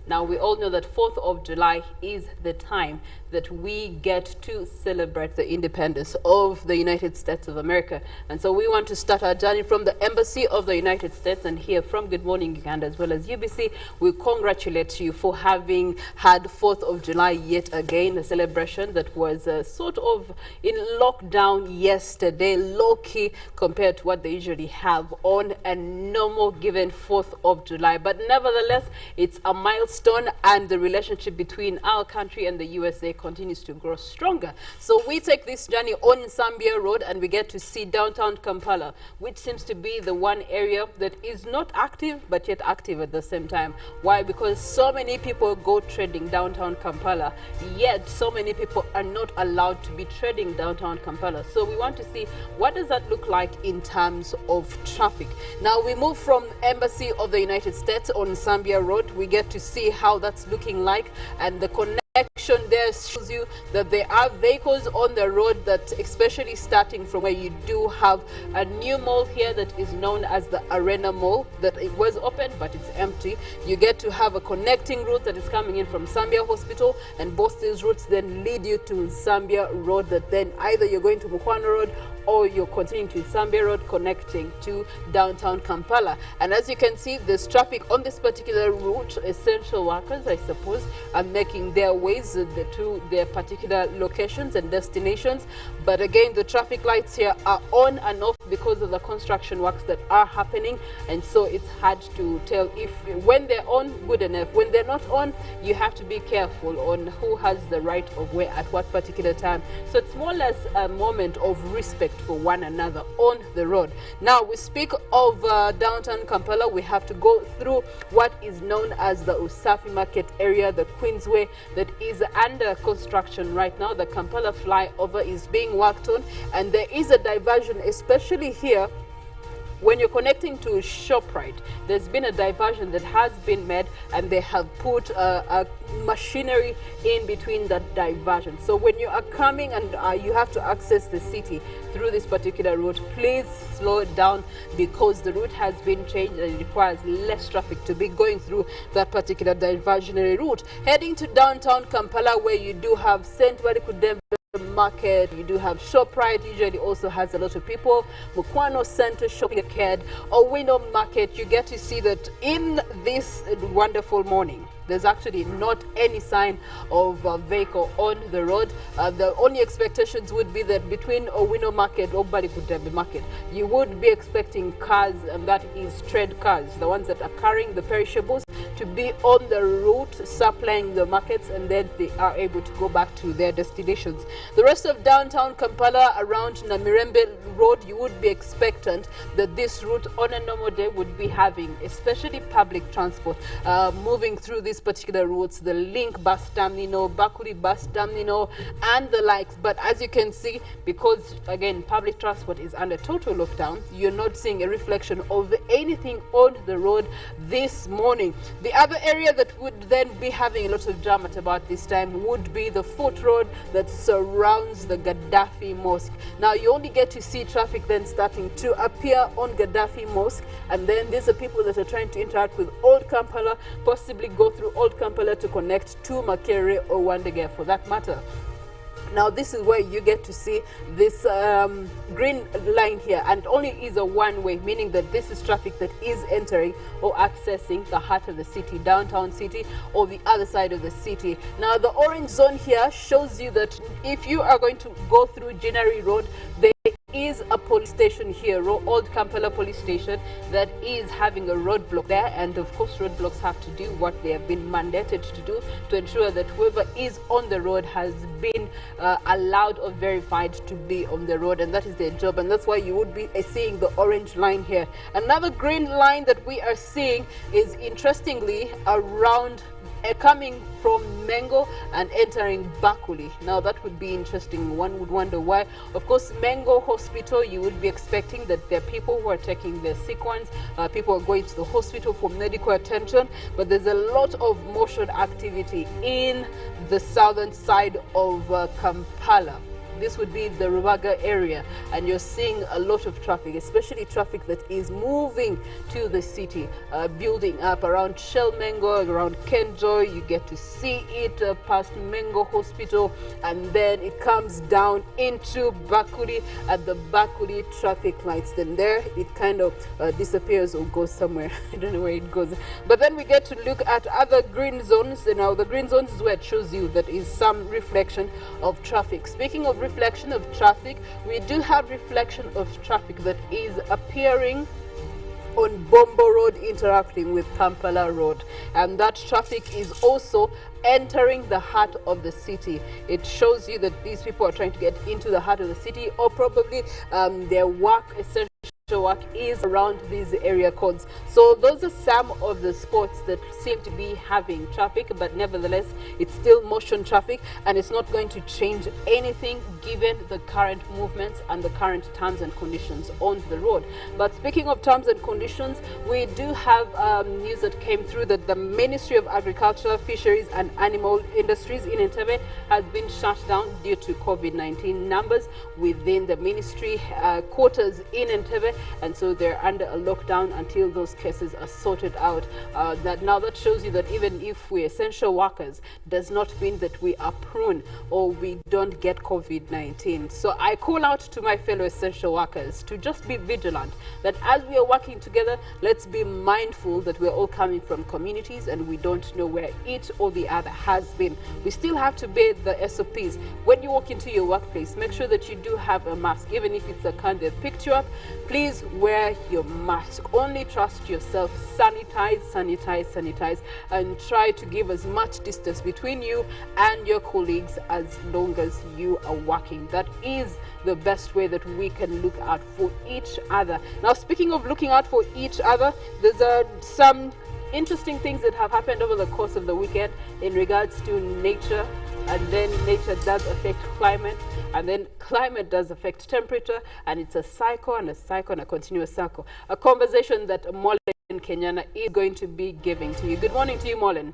Now, we all know that 4th of July is the time that we get to celebrate the independence of the United States of America. And so we want to start our journey from the Embassy of the United States and hear from Good Morning Uganda as well as UBC. We congratulate you for having had 4th of July yet again, a celebration that was sort of in lockdown yesterday, low-key compared to what they usually have on a normal given 4th of July. But nevertheless, it's a milestone, and the relationship between our country and the USA continues to grow stronger. So we take this journey on Zambia Road and we get to see downtown Kampala, which seems to be the one area that is not active but yet active at the same time. Why? Because so many people go trading downtown Kampala, yet so many people are not allowed to be trading downtown Kampala. So we want to see what does that look like in terms of traffic. Now we move from Embassy of the United States on Zambia Road. We get to see how that's looking like, and the connection there shows you that there are vehicles on the road, that especially starting from where you do have a new mall here that is known as the Arena Mall, that it was open but it's empty. You get to have a connecting route that is coming in from Zambia Hospital, and both these routes then lead you to Zambia Road, that then either you're going to Mukwano Road or you're continuing to Zambia Road connecting to downtown Kampala. And as you can see, there's traffic on this particular route. Essential workers, I suppose, are making their ways to their particular locations and destinations. But again, the traffic lights here are on and off because of the construction works that are happening, and so it's hard to tell if when they're on, good enough. When they're not on, you have to be careful on who has the right of way at what particular time. So it's more or less a moment of respect for one another on the road. Now we speak of downtown Kampala. We have to go through what is known as the Usafi Market area, the Queensway, that is under construction right now. The Kampala flyover is being worked on, and there is a diversion, especially here when you're connecting to ShopRite. There's been a diversion that has been made, and they have put a machinery in between that diversion. So when you are coming and you have to access the city through this particular route, please slow it down, because the route has been changed and it requires less traffic to be going through that particular diversionary route. Heading to downtown Kampala, where you do have St. Warikudembe Market, you do have ShopRite, usually also has a lot of people. Mukwano Center Shopping Arcade, Owino Market, you get to see that in this wonderful morning, there's actually not any sign of a vehicle on the road. The only expectations would be that between Owino Market or Barikudembe Market, you would be expecting cars, and that is trade cars, the ones that are carrying the perishables, to be on the route supplying the markets, and then they are able to go back to their destinations. The rest of downtown Kampala around Namirembe Road, you would be expectant that this route on a normal day would be having, especially public transport, moving through these particular routes, the Link bus terminal, Bakuli bus terminal, and the likes. But as you can see, because again public transport is under total lockdown, you're not seeing a reflection of anything on the road this morning. The other area that would then be having a lot of jam at about this time would be the foot road that surrounds the Gaddafi Mosque. Now you only get to see traffic then starting to appear on Gaddafi Mosque, and then these are people that are trying to interact with Old Kampala, possibly go through Old Kampala to connect to Makerere or Wandegea for that matter. Now this is where you get to see this green line here, and only is a one-way, meaning that this is traffic that is entering or accessing the heart of the city, downtown city, or the other side of the city. Now the orange zone here shows you that if you are going to go through Jinari Road, there is a police station here, Old Kampala police station, that is having a roadblock there, and of course roadblocks have to do what they have been mandated to do to ensure that whoever is on the road has been allowed or verified to be on the road, and that is their job, and that's why you would be seeing the orange line here. Another green line that we are seeing is interestingly around coming from Mengo and entering Bakuli. Now that would be interesting. One would wonder why. Of course, Mengo Hospital, you would be expecting that there are people who are taking their sick ones, people are going to the hospital for medical attention, but there's a lot of motion activity in the southern side of Kampala. this would be the Rubaga area, and you're seeing a lot of traffic, especially traffic that is moving to the city, building up around Shell Mengo, around Kenjo. You get to see it past Mengo Hospital, and then it comes down into Bakuri at the Bakuri traffic lights. Then there it kind of disappears or goes somewhere. I don't know where it goes. But then we get to look at other green zones. Now the green zones is where it shows you that is some reflection of traffic. Speaking of reflection of traffic, we do have reflection of traffic that is appearing on Bombo Road interacting with Kampala Road, and that traffic is also entering the heart of the city. It shows you that these people are trying to get into the heart of the city, or probably their work, essential work, is around these area codes. So those are some of the spots that seem to be having traffic, but nevertheless it's still motion traffic, and it's not going to change anything given the current movements and the current terms and conditions on the road. But speaking of terms and conditions, we do have news that came through that the Ministry of Agriculture, Fisheries and Animal Industries in Entebbe has been shut down due to COVID-19 numbers within the ministry quarters in Entebbe, and so they're under a lockdown until those cases are sorted out. That shows you that even if we're essential workers, does not mean that we are prone or we don't get COVID-19. So I call out to my fellow essential workers to just be vigilant, that as we are working together, let's be mindful that we're all coming from communities and we don't know where each or the other has been. We still have to obey the SOPs. When you walk into your workplace, make sure that you do have a mask. Even if it's a kind that picked you up, please wear your mask. Only trust yourself. Sanitize, sanitize, sanitize, and try to give as much distance between you and your colleagues as long as you are working. That is the best way that we can look out for each other. Now, speaking of looking out for each other, there's some interesting things that have happened over the course of the weekend in regards to nature, and then nature does affect climate, and then climate does affect temperature, and it's a cycle and a cycle and a continuous cycle. A conversation that Molen Kenyana is going to be giving to you. Good morning to you, Molen.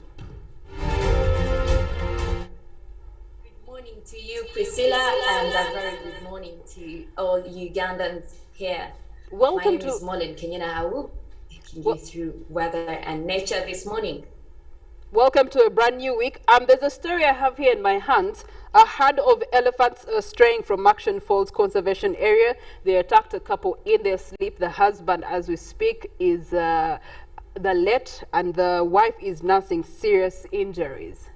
Good morning to you, Priscilla, and a very good morning to all Ugandans here. Welcome. My name is Molen Kenyana. I will be taking you through weather and nature this morning. Welcome to a brand new week. There's a story I have here in my hands. A herd of elephants straying from Action Falls Conservation Area. They attacked a couple in their sleep. The husband, as we speak, is the late, and the wife is nursing serious injuries.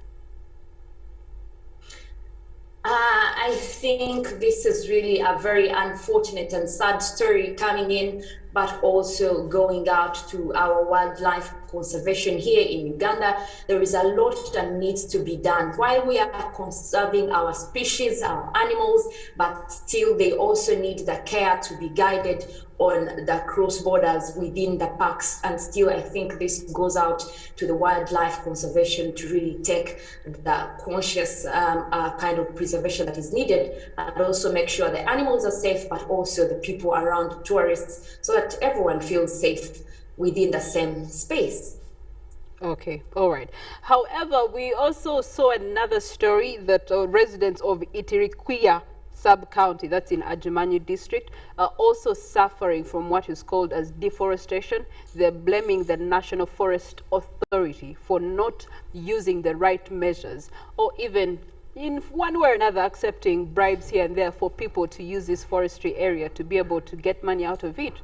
I think this is really a very unfortunate and sad story coming in, but also going out to our wildlife conservation here in Uganda. There is a lot that needs to be done while we are conserving our species, our animals, but still they also need the care to be guided on the cross borders within the parks. And still, I think this goes out to the wildlife conservation to really take the conscious kind of preservation that is needed, and also make sure the animals are safe, but also the people around, tourists, so that everyone feels safe within the same space. Okay, all right. However, we also saw another story that residents of Itirikuya sub-county, that's in Ajumanyu district, are also suffering from what is called as deforestation. They're blaming the National Forest Authority for not using the right measures, or even in one way or another accepting bribes here and there for people to use this forestry area to be able to get money out of it,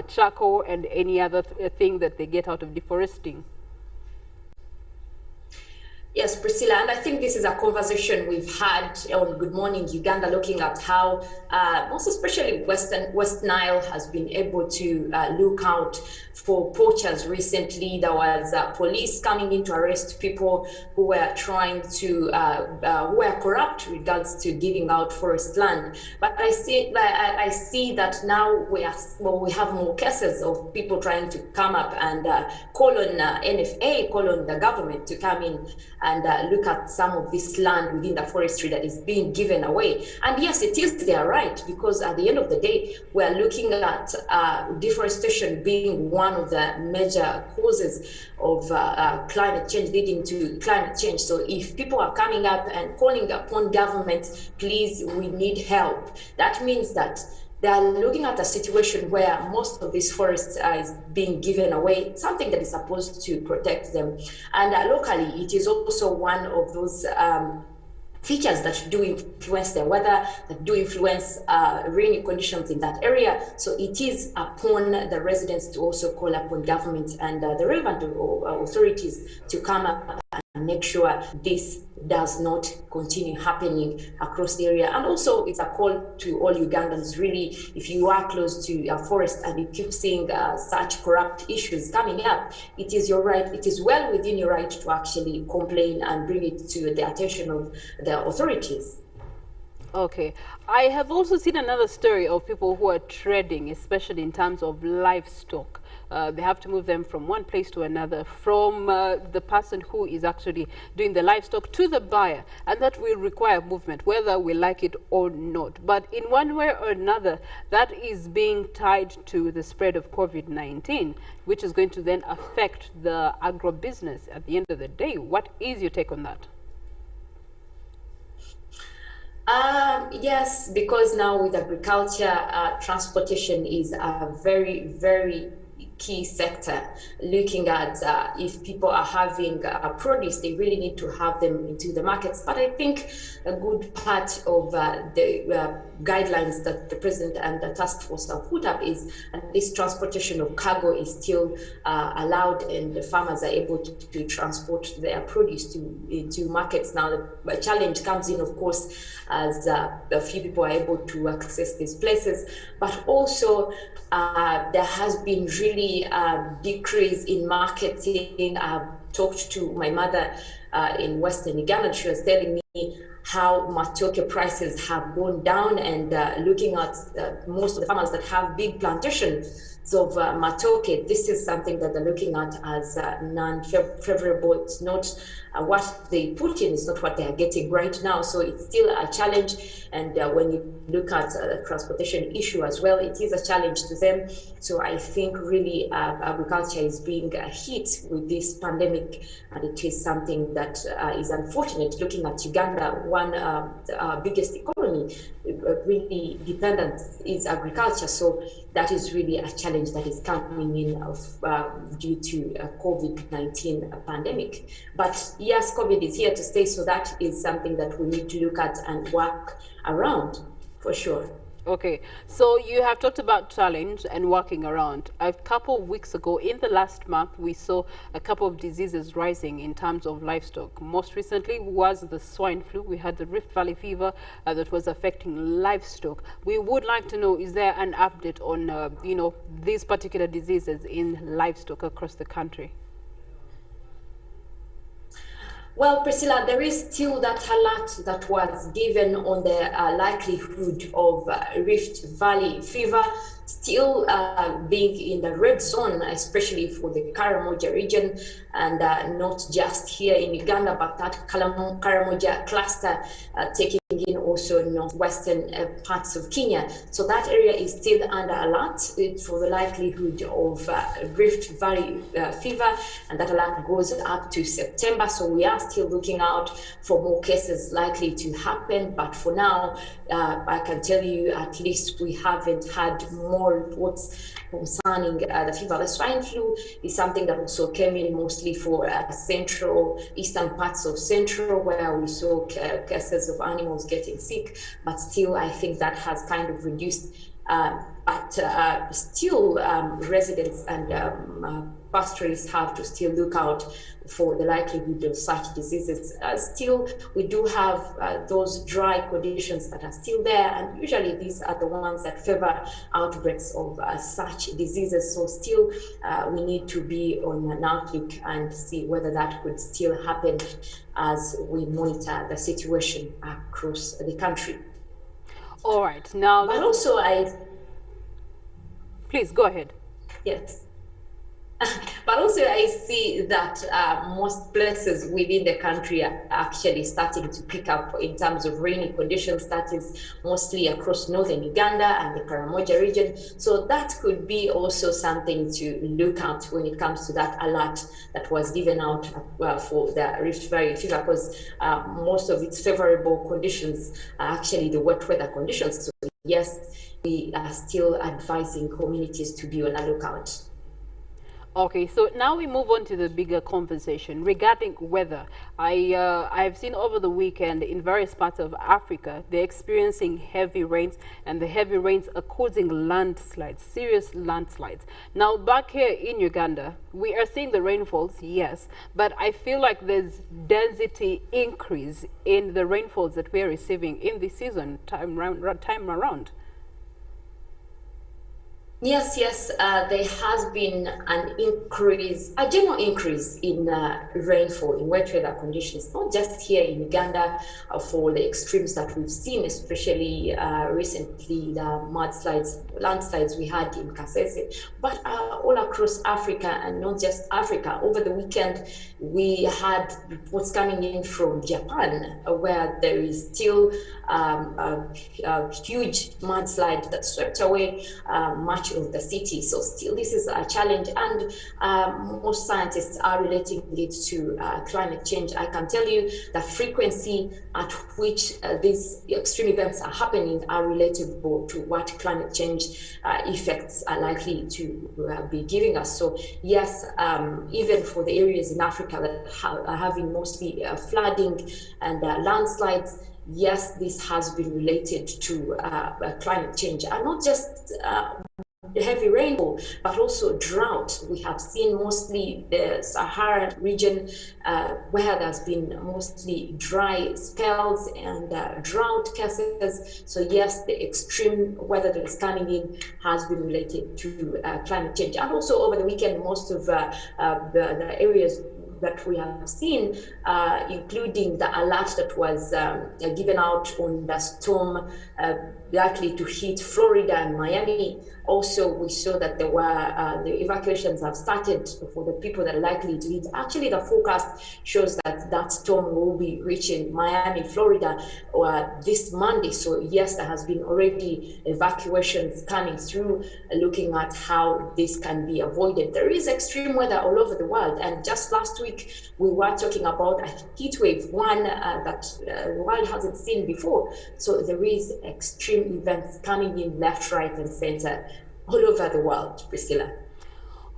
charcoal and any other thing that they get out of deforesting. Yes, Priscilla, and I think this is a conversation we've had on Good Morning Uganda, looking at how most especially West Nile has been able to look out for poachers. Recently, there was police coming in to arrest people who were trying to, who were corrupt with regards to giving out forest land. But I see that now we have more cases of people trying to come up and call on NFA, call on the government to come in and look at some of this land within the forestry that is being given away. And yes, it is their right, because at the end of the day, we're looking at deforestation being one of the major causes of climate change, leading to climate change. So if people are coming up and calling upon government, please, we need help, that means that they are looking at a situation where most of these forests is being given away, something that is supposed to protect them. And locally, it is also one of those features that do influence the weather, that do influence rainy conditions in that area. So it is upon the residents to also call upon government and the relevant authorities to come up and make sure this does not continue happening across the area. And also it's a call to all Ugandans, really, if you are close to a forest and you keep seeing such corrupt issues coming up, it is your right, it is well within your right to actually complain and bring it to the attention of the authorities. Okay. I have also seen another story of people who are trading, especially in terms of livestock. They have to move them from one place to another, from the person who is actually doing the livestock to the buyer. And that will require movement, whether we like it or not. But in one way or another, that is being tied to the spread of COVID-19, which is going to then affect the agro-business at the end of the day. What is your take on that? Yes, because now with agriculture, transportation is a very, very key sector. Looking at if people are having produce, they really need to have them into the markets. But I think a good part of the guidelines that the president and the task force have put up is this transportation of cargo is still allowed, and the farmers are able to transport their produce to markets. Now the challenge comes in, of course, as a few people are able to access these places, but also there has been really decrease in marketing. I've talked to my mother in Western Uganda. She was telling me how matoke prices have gone down, and looking at most of the farmers that have big plantations of matoke, this is something that they're looking at as non-favorable. It's not what they put in, it's not what they are getting right now. So it's still a challenge. And when you look at the transportation issue as well, it is a challenge to them. So I think really agriculture is being hit with this pandemic, and it is something that is unfortunate. Looking at Uganda, one the biggest economy really dependent is agriculture. So that is really a challenge that is coming in due to COVID-19 pandemic. But yes, COVID is here to stay, so that is something that we need to look at and work around for sure. Okay, so you have talked about challenge and working around. A couple of weeks ago, in the last month, we saw a couple of diseases rising in terms of livestock. Most recently was the swine flu. We had the Rift Valley fever that was affecting livestock. We would like to know, is there an update on, you know, these particular diseases in livestock across the country? Well, Priscilla, there is still that alert that was given on the likelihood of Rift Valley fever still being in the red zone, especially for the Karamoja region, and not just here in Uganda, but that Karamoja cluster taking in also northwestern parts of Kenya. So that area is still under alert for the likelihood of Rift Valley fever, and that alert goes up to September. So we are still looking out for more cases likely to happen. But for now, I can tell you at least we haven't had more reports concerning the fever. The swine flu is something that also came in mostly for central, eastern parts of central, where we saw cases of animals getting sick, but still I think that has kind of reduced. But still residents and pastoralists have to still look out for the likelihood of such diseases. Still, we do have those dry conditions that are still there, and usually these are the ones that favor outbreaks of such diseases. So still, we need to be on an outlook and see whether that could still happen as we monitor the situation across the country. All right, now... But also Please, go ahead. Yes. But also I see that most places within the country are actually starting to pick up in terms of rainy conditions. That is mostly across northern Uganda and the Karamoja region. So that could be also something to look at when it comes to that alert that was given out for the Rift Valley fever, because most of its favorable conditions are actually the wet weather conditions. So yes, we are still advising communities to be on a lookout. Okay, so now we move on to the bigger conversation regarding weather. I've seen over the weekend in various parts of Africa, they're experiencing heavy rains, and the heavy rains are causing landslides, serious landslides. Now, back here in Uganda, we are seeing the rainfalls, yes, but I feel like there's density increase in the rainfalls that we're receiving in this season, time around. Yes, there has been an increase, a general increase in rainfall, in wet weather conditions, not just here in Uganda for the extremes that we've seen, especially recently the landslides we had in Kasese, but all across Africa, and not just Africa. Over the weekend, we had reports coming in from Japan, where there is still a huge mudslide that swept away much of the city. So still this is a challenge, and most scientists are relating it to climate change. I can tell you the frequency at which these extreme events are happening are relatable to what climate change effects are likely to be giving us. So yes, even for the areas in Africa that are having mostly flooding and landslides, yes, this has been related to climate change, and not just heavy rainfall, but also drought. We have seen mostly the Sahara region where there's been mostly dry spells and drought cases. So yes, the extreme weather that is coming in has been related to climate change. And also over the weekend, most of the areas that we have seen, including the alert that was given out on the storm likely to hit Florida and Miami. Also, we saw that there were the evacuations have started for the people that are likely to hit. Actually, the forecast shows that that storm will be reaching Miami, Florida, this Monday. So yes, there has been already evacuations coming through, looking at how this can be avoided. There is extreme weather all over the world, and just last week we were talking about a heat wave, one that the world hasn't seen before. So there is extreme events coming in left, right, and center all over the world, Priscilla.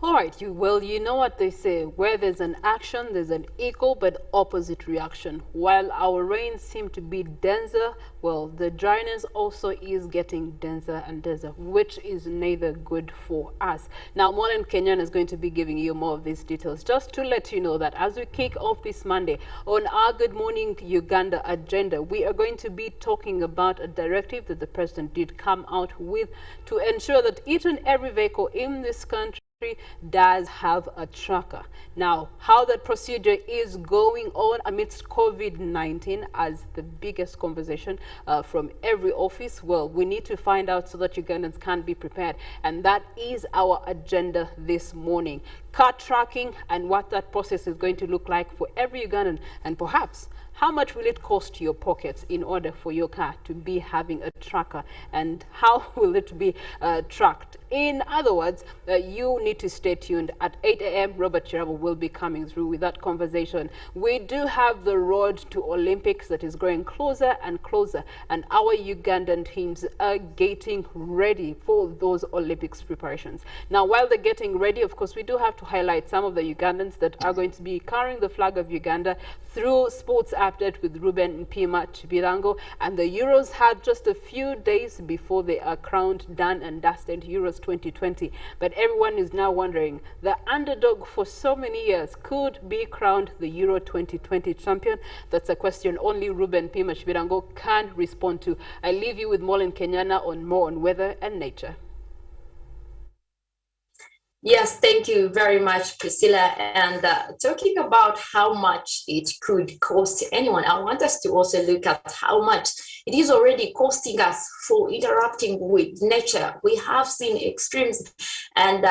All right, well, you know what they say, where there's an action, there's an equal but opposite reaction. While our rains seem to be denser, well, the dryness also is getting denser and denser, which is neither good for us. Now, Molen Kenyan is going to be giving you more of these details. Just to let you know that as we kick off this Monday on our Good Morning Uganda agenda, we are going to be talking about a directive that the president did come out with to ensure that each and every vehicle in this country does have a tracker. Now, how that procedure is going on amidst COVID-19 as the biggest conversation from every office, well, we need to find out so that Ugandans can be prepared. And that is our agenda this morning. Car tracking and what that process is going to look like for every Ugandan, and perhaps how much will it cost your pockets in order for your car to be having a tracker, and how will it be tracked? In other words, you need to stay tuned. At 8 a.m., Robert Kirabo will be coming through with that conversation. We do have the road to Olympics that is growing closer and closer, and our Ugandan teams are getting ready for those Olympics preparations. Now, while they're getting ready, of course, we do have to highlight some of the Ugandans that are going to be carrying the flag of Uganda through Sports Update with Ruben Mpima Chibirango. And the Euros had just a few days before they are crowned, done and dusted, Euros 2020. But everyone is now wondering, the underdog for so many years could be crowned the Euro 2020 champion. That's a question only Ruben Mpima Chibirango can respond to. I leave you with Molen Kenyana on more on weather and nature. Yes, thank you very much, Priscilla. And talking about how much it could cost anyone, I want us to also look at how much it is already costing us for interacting with nature. We have seen extremes, and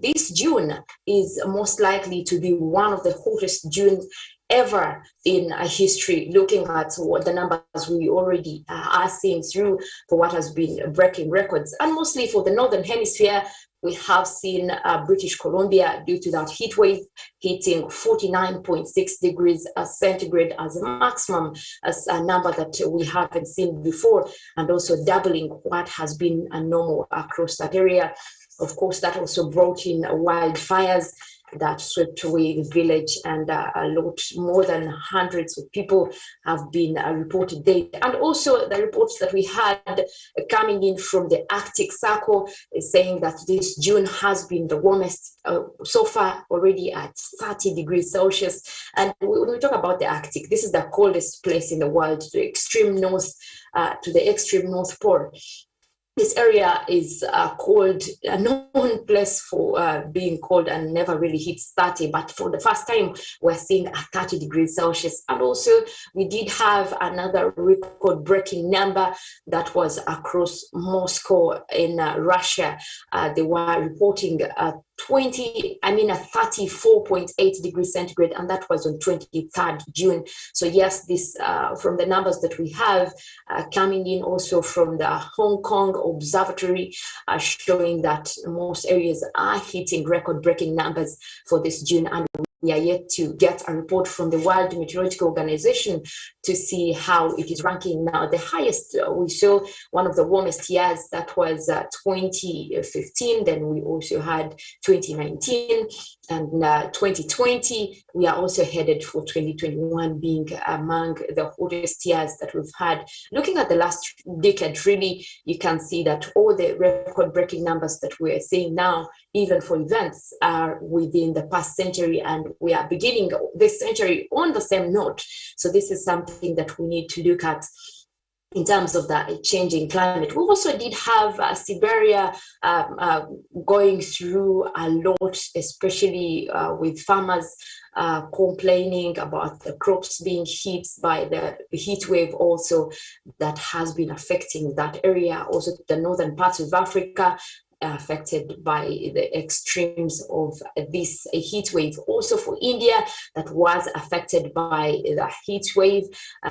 this June is most likely to be one of the hottest Junes ever in history, looking at what the numbers we already are seeing through for what has been breaking records. And mostly for the Northern Hemisphere, we have seen British Columbia, due to that heat wave, hitting 49.6 degrees centigrade as a maximum, as a number that we haven't seen before, and also doubling what has been a normal across that area. Of course, that also brought in wildfires that swept away the village, and a lot more than hundreds of people have been reported dead. And also the reports that we had coming in from the Arctic Circle is saying that this June has been the warmest so far, already at 30 degrees Celsius. And when we talk about the Arctic, this is the coldest place in the world, to the extreme north, to the extreme North Pole. This area is called a known place for being cold and never really hits 30, but for the first time, we're seeing a 30 degrees Celsius. And also, we did have another record-breaking number that was across Moscow in Russia. They were reporting a 34.8 degrees centigrade, and that was on 23rd June. So yes, this from the numbers that we have coming in also from the Hong Kong Observatory, showing that most areas are hitting record-breaking numbers for this June, and we are yet to get a report from the World Meteorological Organization to see how it is ranking now. The highest we saw, one of the warmest years, that was 2015. Then we also had 2019 and 2020. We are also headed for 2021 being among the hottest years that we've had. Looking at the last decade, really, you can see that all the record-breaking numbers that we're seeing now, even for events, are within the past century, and we are beginning this century on the same note. So this is something that we need to look at in terms of the changing climate. We also did have Siberia going through a lot, especially with farmers complaining about the crops being hit by the heat wave also that has been affecting that area. Also the northern parts of Africa affected by the extremes of this heat wave. Also for India, that was affected by the heat wave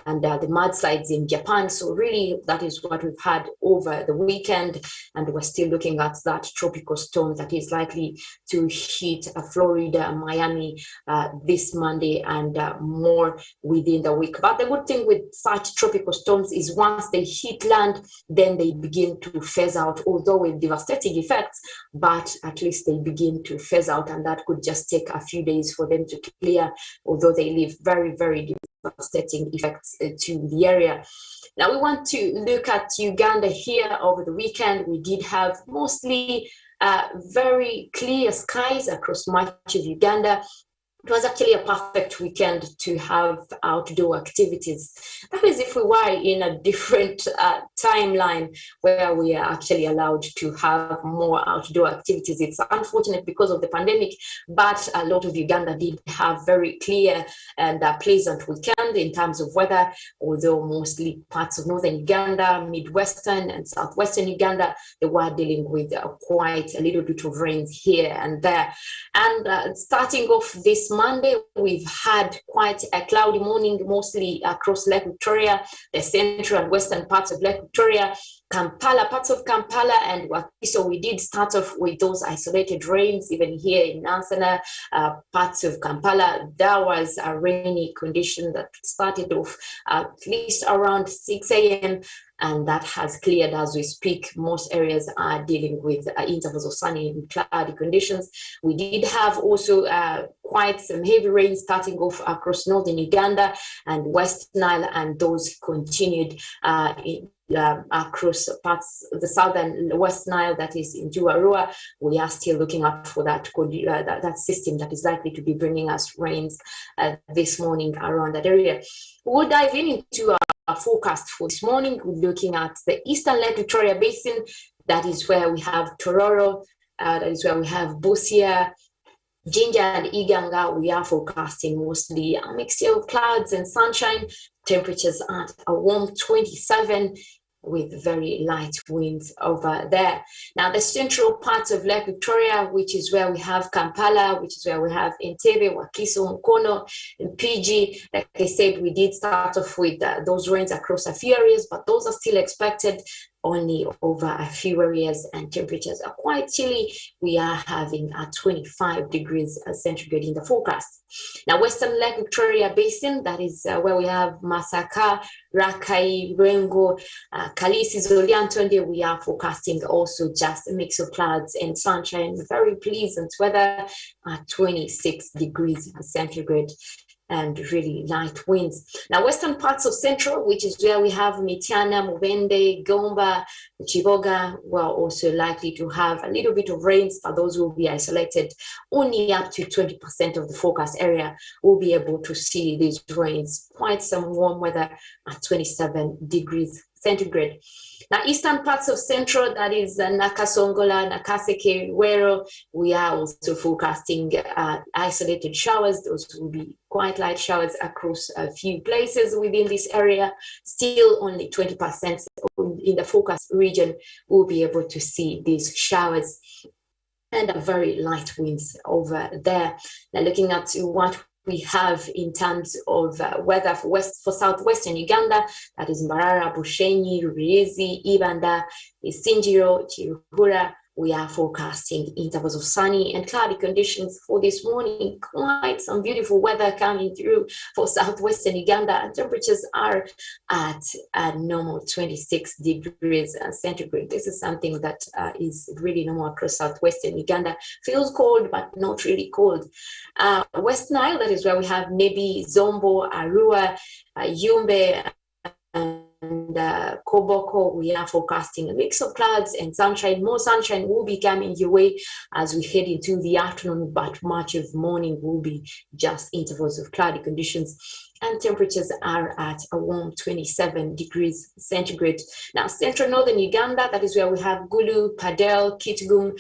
and the mudslides in Japan. So really, that is what we've had over the weekend, and we're still looking at that tropical storm that is likely to hit Florida, Miami this Monday, and more within the week. But the good thing with such tropical storms is once they hit land, then they begin to phase out, although with devastating effects, but at least they begin to phase out, and that could just take a few days for them to clear, although they leave very, very devastating effects to the area. Now we want to look at Uganda here. Over the weekend, we did have mostly very clear skies across much of Uganda. It was actually a perfect weekend to have outdoor activities. That is if we were in a different timeline where we are actually allowed to have more outdoor activities. It's unfortunate because of the pandemic, but a lot of Uganda did have very clear and pleasant weekend in terms of weather, although mostly parts of northern Uganda, Midwestern and Southwestern Uganda, they were dealing with quite a little bit of rain here and there. And starting off this Monday, we've had quite a cloudy morning, mostly across Lake Victoria, the central and western parts of Lake Victoria, Kampala, parts of Kampala and Wakiso. We did start off with those isolated rains, even here in Nansana, parts of Kampala. There was a rainy condition that started off at least around 6 a.m. and that has cleared as we speak. Most areas are dealing with intervals of sunny and cloudy conditions. We did have also quite some heavy rain starting off across northern Uganda and West Nile, and those continued across parts of the southern West Nile, that is in Juarua. We are still looking out for that system that is likely to be bringing us rains this morning around that area. We'll dive into our forecast for this morning. We're looking at the eastern Lake Victoria Basin. That is where we have Tororo, that is where we have Busia, Jinja and Iganga. We are forecasting mostly a mixture of clouds and sunshine. Temperatures at a warm 27 with very light winds over there. Now, the central parts of Lake Victoria, which is where we have Kampala, which is where we have Entebbe, Wakiso, Mukono, and PG. Like I said, we did start off with those rains across a few areas, but those are still expected only over a few areas, and temperatures are quite chilly. We are having a 25 degrees centigrade in the forecast. Now, Western Lake Victoria Basin, that is where we have Masaka, Rakai, Rengo, Kalisi, Zoliantonde, we are forecasting also just a mix of clouds and sunshine, very pleasant weather at 26 degrees centigrade and really light winds. Now, western parts of Central, which is where we have Mityana, Mubende, Gomba, Chiboga, we're also likely to have a little bit of rains, but those will be isolated. Only up to 20% of the forecast area will be able to see these rains. Quite some warm weather at 27 degrees centigrade. Now, eastern parts of Central, that is Nakasongola, Nakaseke, Wero, we are also forecasting isolated showers. Those will be quite light showers across a few places within this area. Still only 20% in the forecast region will be able to see these showers and a very light winds over there. Now, looking at what we have in terms of weather for southwestern Uganda, that is Mbarara, Bushenyi, Rubirizi, Ibanda, Isinjiro, Chiruhura. We are forecasting intervals of sunny and cloudy conditions for this morning. Quite some beautiful weather coming through for southwestern Uganda. Temperatures are at a normal 26 degrees centigrade. This is something that is really normal across southwestern Uganda. Feels cold, but not really cold. West Nile, that is where we have Nebi, Zombo, Arua, Yumbe, and Koboko, we are forecasting a mix of clouds and sunshine. More sunshine will be coming your way as we head into the afternoon, but much of morning will be just intervals of cloudy conditions. And temperatures are at a warm 27 degrees centigrade. Now, central northern Uganda, that is where we have Gulu, Padel, Kitgum.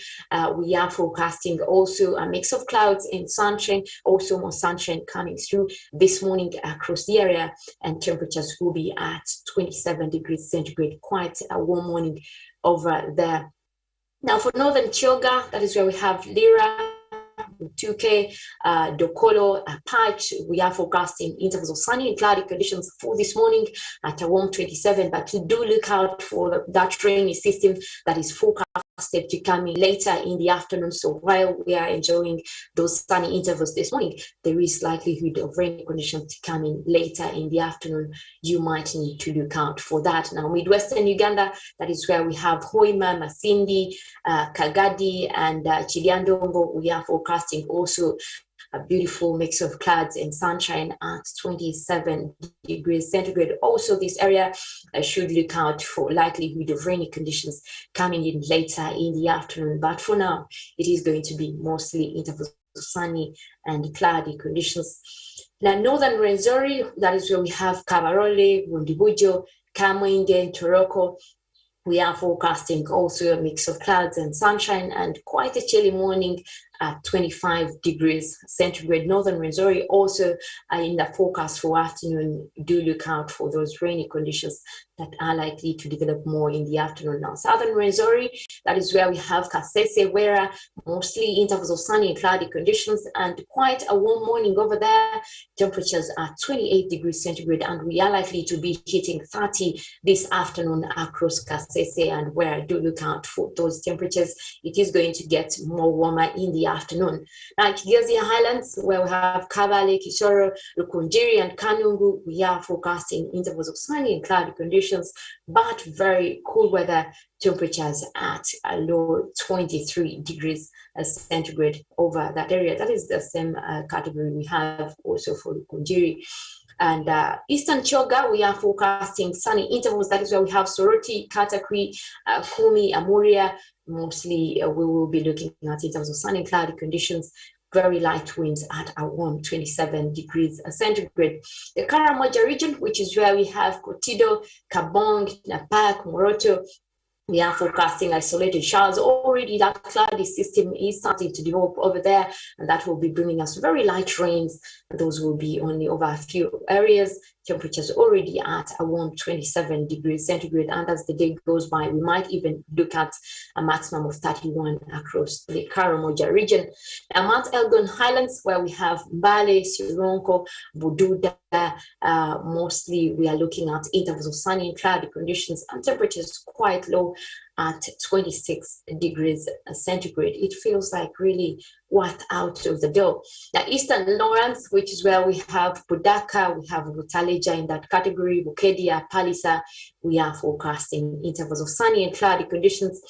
We are forecasting also a mix of clouds and sunshine, also more sunshine coming through this morning across the area, and temperatures will be at 27 degrees centigrade. Quite a warm morning over there. Now, for northern Choga, that is where we have Lira, 2K, Dokolo, Patch, we are forecasting intervals of sunny and cloudy conditions for this morning at a warm 27, but do look out for that rainy system that is forecasted to come in later in the afternoon. So while we are enjoying those sunny intervals this morning, there is likelihood of rainy conditions to come in later in the afternoon. You might need to look out for that. Now, Midwestern Uganda, that is where we have Hoima, Masindi, Kagadi, and Chiliandongo. We are forecasting also a beautiful mix of clouds and sunshine at 27 degrees centigrade. Also, this area should look out for likelihood of rainy conditions coming in later in the afternoon. But for now, it is going to be mostly intervals of sunny and cloudy conditions. Now, northern Rwenzori, that is where we have Kabarole, Bundibujo, Kamwenge, Toroko. We are forecasting also a mix of clouds and sunshine and quite a chilly morning at 25 degrees centigrade. Northern Rwenzori also in the forecast for afternoon. Do look out for those rainy conditions that are likely to develop more in the afternoon. Now, southern Rwenzori, that is where we have Kasese, Wera, mostly intervals of sunny and cloudy conditions and quite a warm morning over there. Temperatures are 28 degrees centigrade, and we are likely to be hitting 30 this afternoon across Kasese and Wera. Do look out for those temperatures. It is going to get more warmer in the afternoon. Now, Kigezi Highlands, where we have Kabale, Kishoro, Rukunjiri, and Kanungu, we are forecasting intervals of sunny and cloudy conditions, but very cool weather. Temperatures at a low 23 degrees centigrade over that area. That is the same category we have also for Rukunjiri. And eastern Choga, we are forecasting sunny intervals. That is where we have Soroti, Katakwi, Kumi, Amuria. Mostly we will be looking at in terms of sunny and cloudy conditions, very light winds at a warm 27 degrees centigrade. The Karamoja region, which is where we have Kotido, Kabong, Napak, Moroto, We are forecasting isolated showers. Already that cloudy system is starting to develop over there, and that will be bringing us very light rains. Those will be only over a few areas. Temperatures already at a warm 27 degrees centigrade, and as the day goes by, we might even look at a maximum of 31 across the Karamoja region. Now, Mount Elgon Highlands, where we have Mbale, Sironko, Bududa, mostly we are looking at intervals of sunny and cloudy conditions, and temperatures quite low at 26 degrees centigrade. It feels like really what out of the door. Now, Eastern Lawrence, which is where we have Budaka, we have Butalija in that category, Bukedia, Palisa, we are forecasting intervals of sunny and cloudy conditions,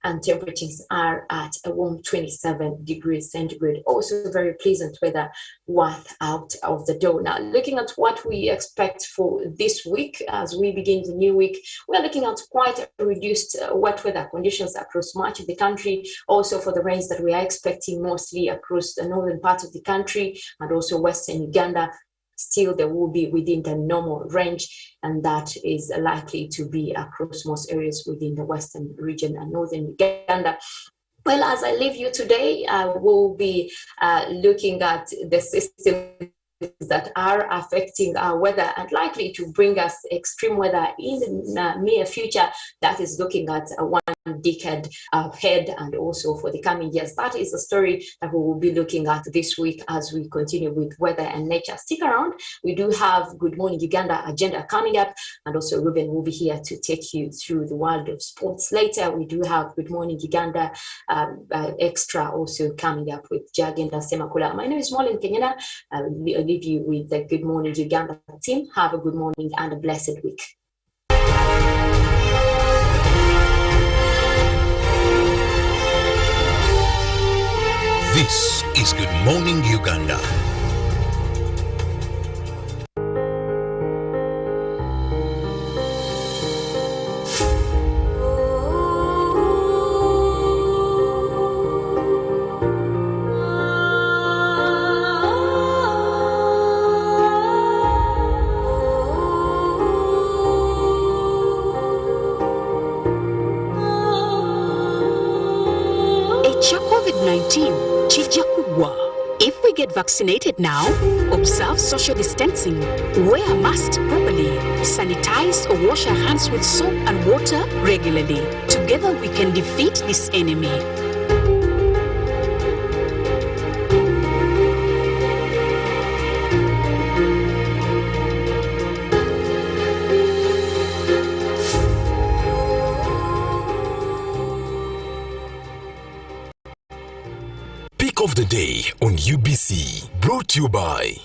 and temperatures are at a warm 27 degrees centigrade. Also very pleasant weather worth out of the door. Now, looking at what we expect for this week as we begin the new week, we're looking at quite reduced wet weather conditions across much of the country. Also for the rains that we are expecting mostly across the northern part of the country and also Western Uganda, still there will be within the normal range, and that is likely to be across most areas within the Western region and Northern Uganda. Well, as I leave you today, I will be looking at the systems that are affecting our weather and likely to bring us extreme weather in the near future. That is looking at one decade ahead and also for the coming years. That is a story that we will be looking at this week as we continue with weather and nature. Stick around. We do have Good Morning Uganda agenda coming up, and also Ruben will be here to take you through the world of sports later. We do have Good Morning Uganda extra also coming up with Jagenda Semakula. My name is Molin Kenyana. I'll leave you with the Good Morning Uganda team. Have a good morning and a blessed week. This is Good Morning Uganda. COVID-19 chijja kugwa. If we get vaccinated now, observe social distancing, wear a mask properly, sanitize or wash our hands with soap and water regularly. Together we can defeat this enemy. Of the day on UBC, brought to you by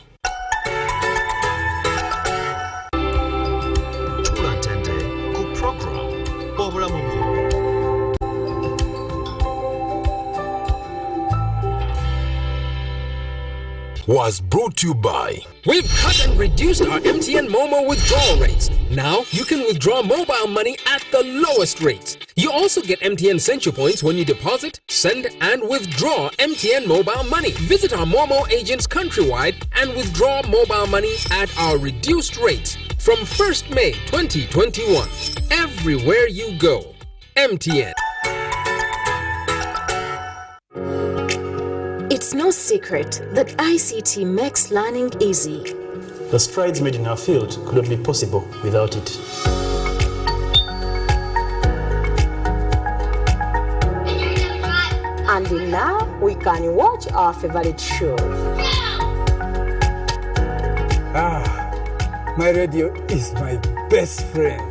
was brought to you by We've cut and reduced our MTN Momo withdrawal rates. Now you can withdraw mobile money at the lowest rates. You also get MTN Central Points when you deposit, send and withdraw MTN mobile money. Visit our Momo agents countrywide and withdraw mobile money at our reduced rates from 1st May 2021. Everywhere you go. MTN. It's no secret that ICT makes learning easy. The strides made in our field couldn't be possible without it. And now we can watch our favorite show. My radio is my best friend.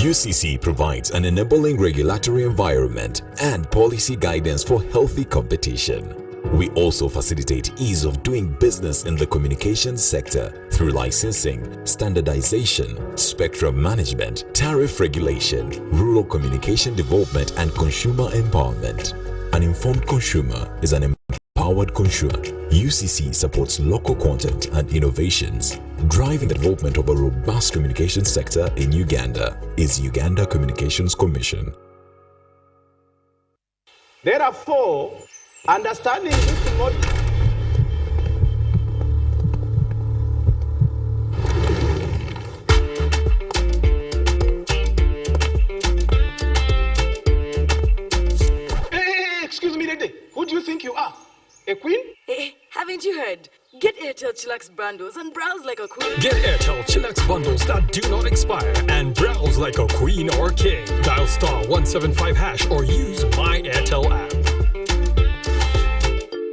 UCC provides an enabling regulatory environment and policy guidance for healthy competition. We also facilitate ease of doing business in the communications sector through licensing, standardization, spectrum management, tariff regulation, rural communication development, and consumer empowerment. An informed consumer is an empowered consumer. UCC supports local content and innovations. Driving the development of a robust communication sector in Uganda is Uganda Communications Commission. Therefore, understanding this model. Who do you think you are? A queen? Hey, haven't you heard? Get Airtel Chillax bundles and browse like a queen. Get Airtel Chillax bundles that do not expire and browse like a queen or king. Dial *175# or use My Airtel app.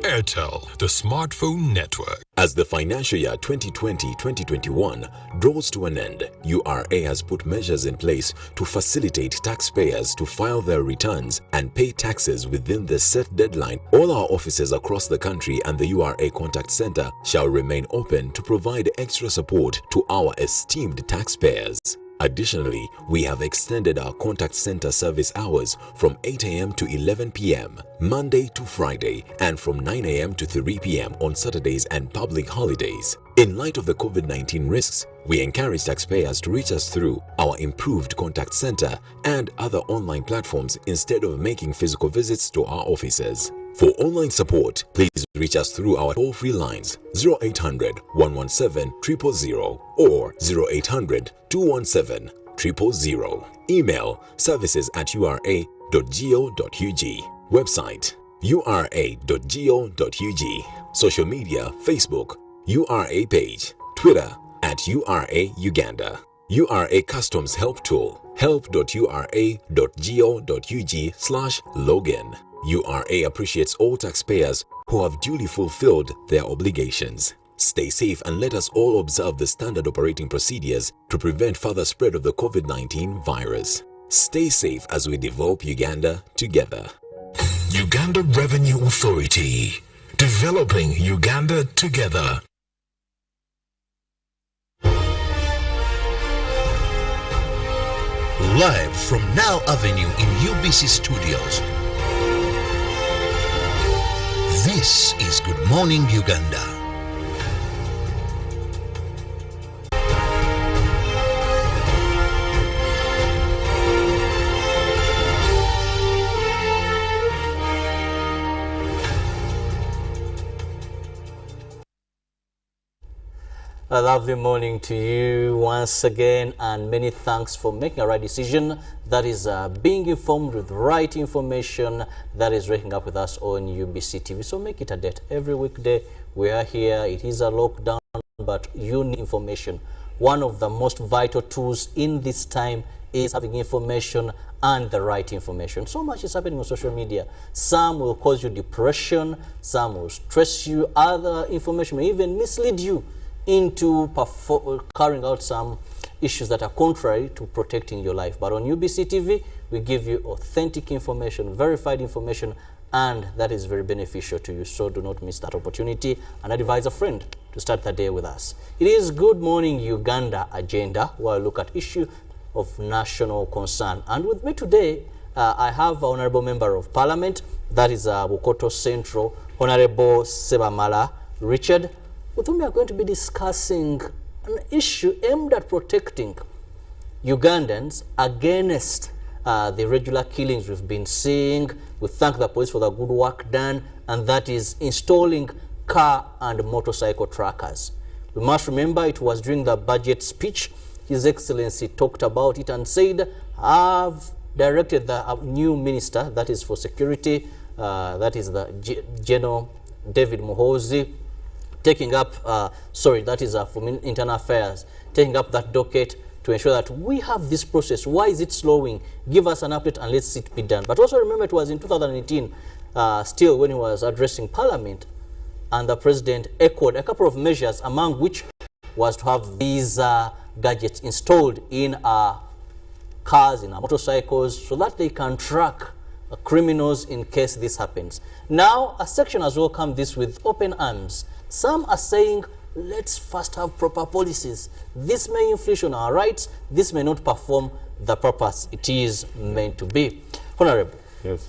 Airtel, the smartphone network. As the financial year 2020-2021 draws to an end, URA has put measures in place to facilitate taxpayers to file their returns and pay taxes within the set deadline. All our offices across the country and the URA Contact Center shall remain open to provide extra support to our esteemed taxpayers. Additionally, we have extended our contact center service hours from 8 a.m. to 11 p.m. Monday to Friday and from 9 a.m. to 3 p.m. on Saturdays and public holidays. In light of the COVID-19 risks, we encourage taxpayers to reach us through our improved contact center and other online platforms instead of making physical visits to our offices. For online support, please reach us through our toll-free lines 0800 117 000 or 0800 217 000. Email services@ura.go.ug. Website ura.go.ug. Social media: Facebook, URA page, Twitter @URA Uganda. URA Customs Help Tool, help.ura.go.ug/login. URA appreciates all taxpayers who have duly fulfilled their obligations. Stay safe and let us all observe the standard operating procedures to prevent further spread of the COVID-19 virus. Stay safe as we develop Uganda together. Uganda Revenue Authority, developing Uganda together. Live from Nile Avenue in UBC Studios, this is Good Morning Uganda. A lovely morning to you once again, and many thanks for making a right decision. That is being informed with right information. That is waking up with us on UBC TV. So make it a date. Every weekday we are here. It is a lockdown, but you need information. One of the most vital tools in this time is having information and the right information. So much is happening on social media. Some will cause you depression, some will stress you, other information may even mislead you into carrying out some issues that are contrary to protecting your life. But on UBC TV, we give you authentic information, verified information, and that is very beneficial to you. So do not miss that opportunity, and advise a friend to start the day with us. It is Good Morning Uganda agenda, where I look at issue of national concern. And with me today, I have Honorable Member of Parliament, that is Bukoto Central, Honorable Sebamala Richard, with whom we are going to be discussing an issue aimed at protecting Ugandans against the regular killings we've been seeing. We thank the police for the good work done, and that is installing car and motorcycle trackers. We must remember it was during the budget speech His Excellency talked about it and said, I've directed the new minister, that is for security, that is the General David Muhoozi, taking up, that is for internal affairs, taking up that docket to ensure that we have this process. Why is it slowing? Give us an update and let's it be done. But also remember, it was in 2018, still when he was addressing Parliament, and the President echoed a couple of measures, among which was to have these gadgets installed in our cars, in our motorcycles, so that they can track criminals in case this happens. Now, a section has welcomed this with open arms. Some are saying, let's first have proper policies. This may infringe on our rights. This may not perform the purpose it is meant to be. Honorable. Yes.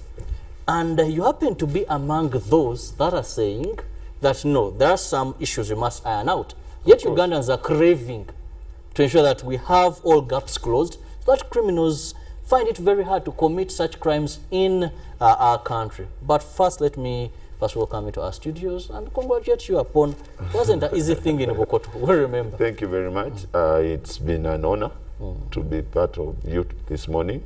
And you happen to be among those that are saying that, no, there are some issues we must iron out. Yet Ugandans are craving to ensure that we have all gaps closed, so that criminals find it very hard to commit such crimes in our country. But first, let me welcome you to our studios and congratulate you upon, it wasn't an easy thing in Bukoto, we remember. Thank you very much. It's been an honor to be part of you this morning.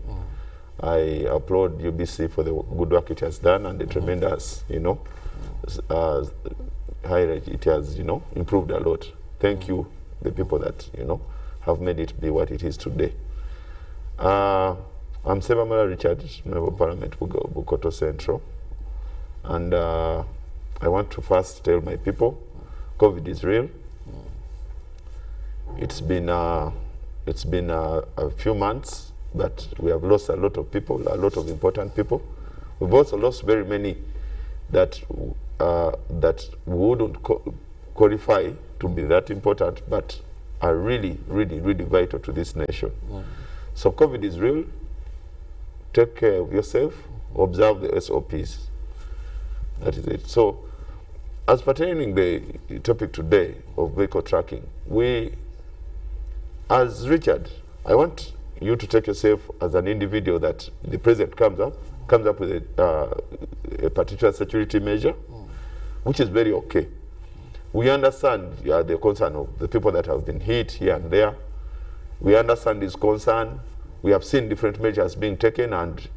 I applaud UBC for the good work it has done and the tremendous, highlight it has, improved a lot. Thank you, the people that, have made it be what it is today. I'm Sebamala Richard, Member of Parliament, Bukoto Central. And I want to first tell my people, COVID is real. It's been a few months, but we have lost a lot of people, a lot of important people. We've also lost very many that wouldn't qualify to be that important, but are really, really, really vital to this nation. So COVID is real. Take care of yourself. Observe the SOPs. That is it. So, as pertaining the topic today of vehicle tracking, as Richard, I want you to take yourself as an individual that the president comes up with a particular security measure, which is very okay. We understand the concern of the people that have been hit here and there. We understand this concern. We have seen different measures being taken, and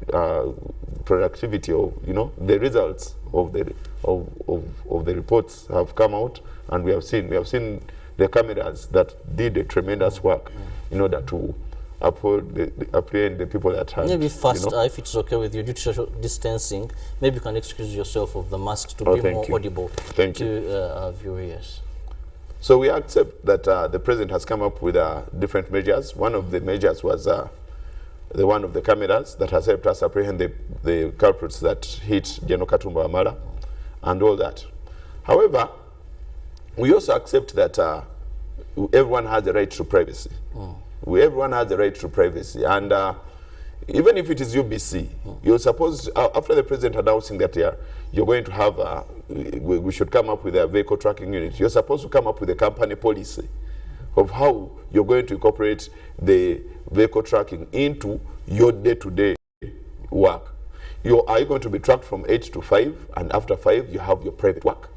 productivity of the results of the reports have come out, and we have seen the cameras that did a tremendous work in order to apprehend the people that had. Maybe first, if it's okay with you, due to social distancing, maybe you can excuse yourself of the mask to be more audible to our viewers. So we accept that the president has come up with different measures. One of the measures was the one of the cameras that has helped us apprehend the culprits that hit General Katumba Wamala and all that. However, we also accept that everyone has the right to privacy. Everyone has the right to privacy, and even if it is UBC, you're supposed, after the president announcing that you're going to have, we should come up with a vehicle tracking unit, you're supposed to come up with a company policy of how you're going to incorporate the vehicle tracking into your day-to-day work. Are you going to be tracked from 8 to 5, and after 5 you have your private work?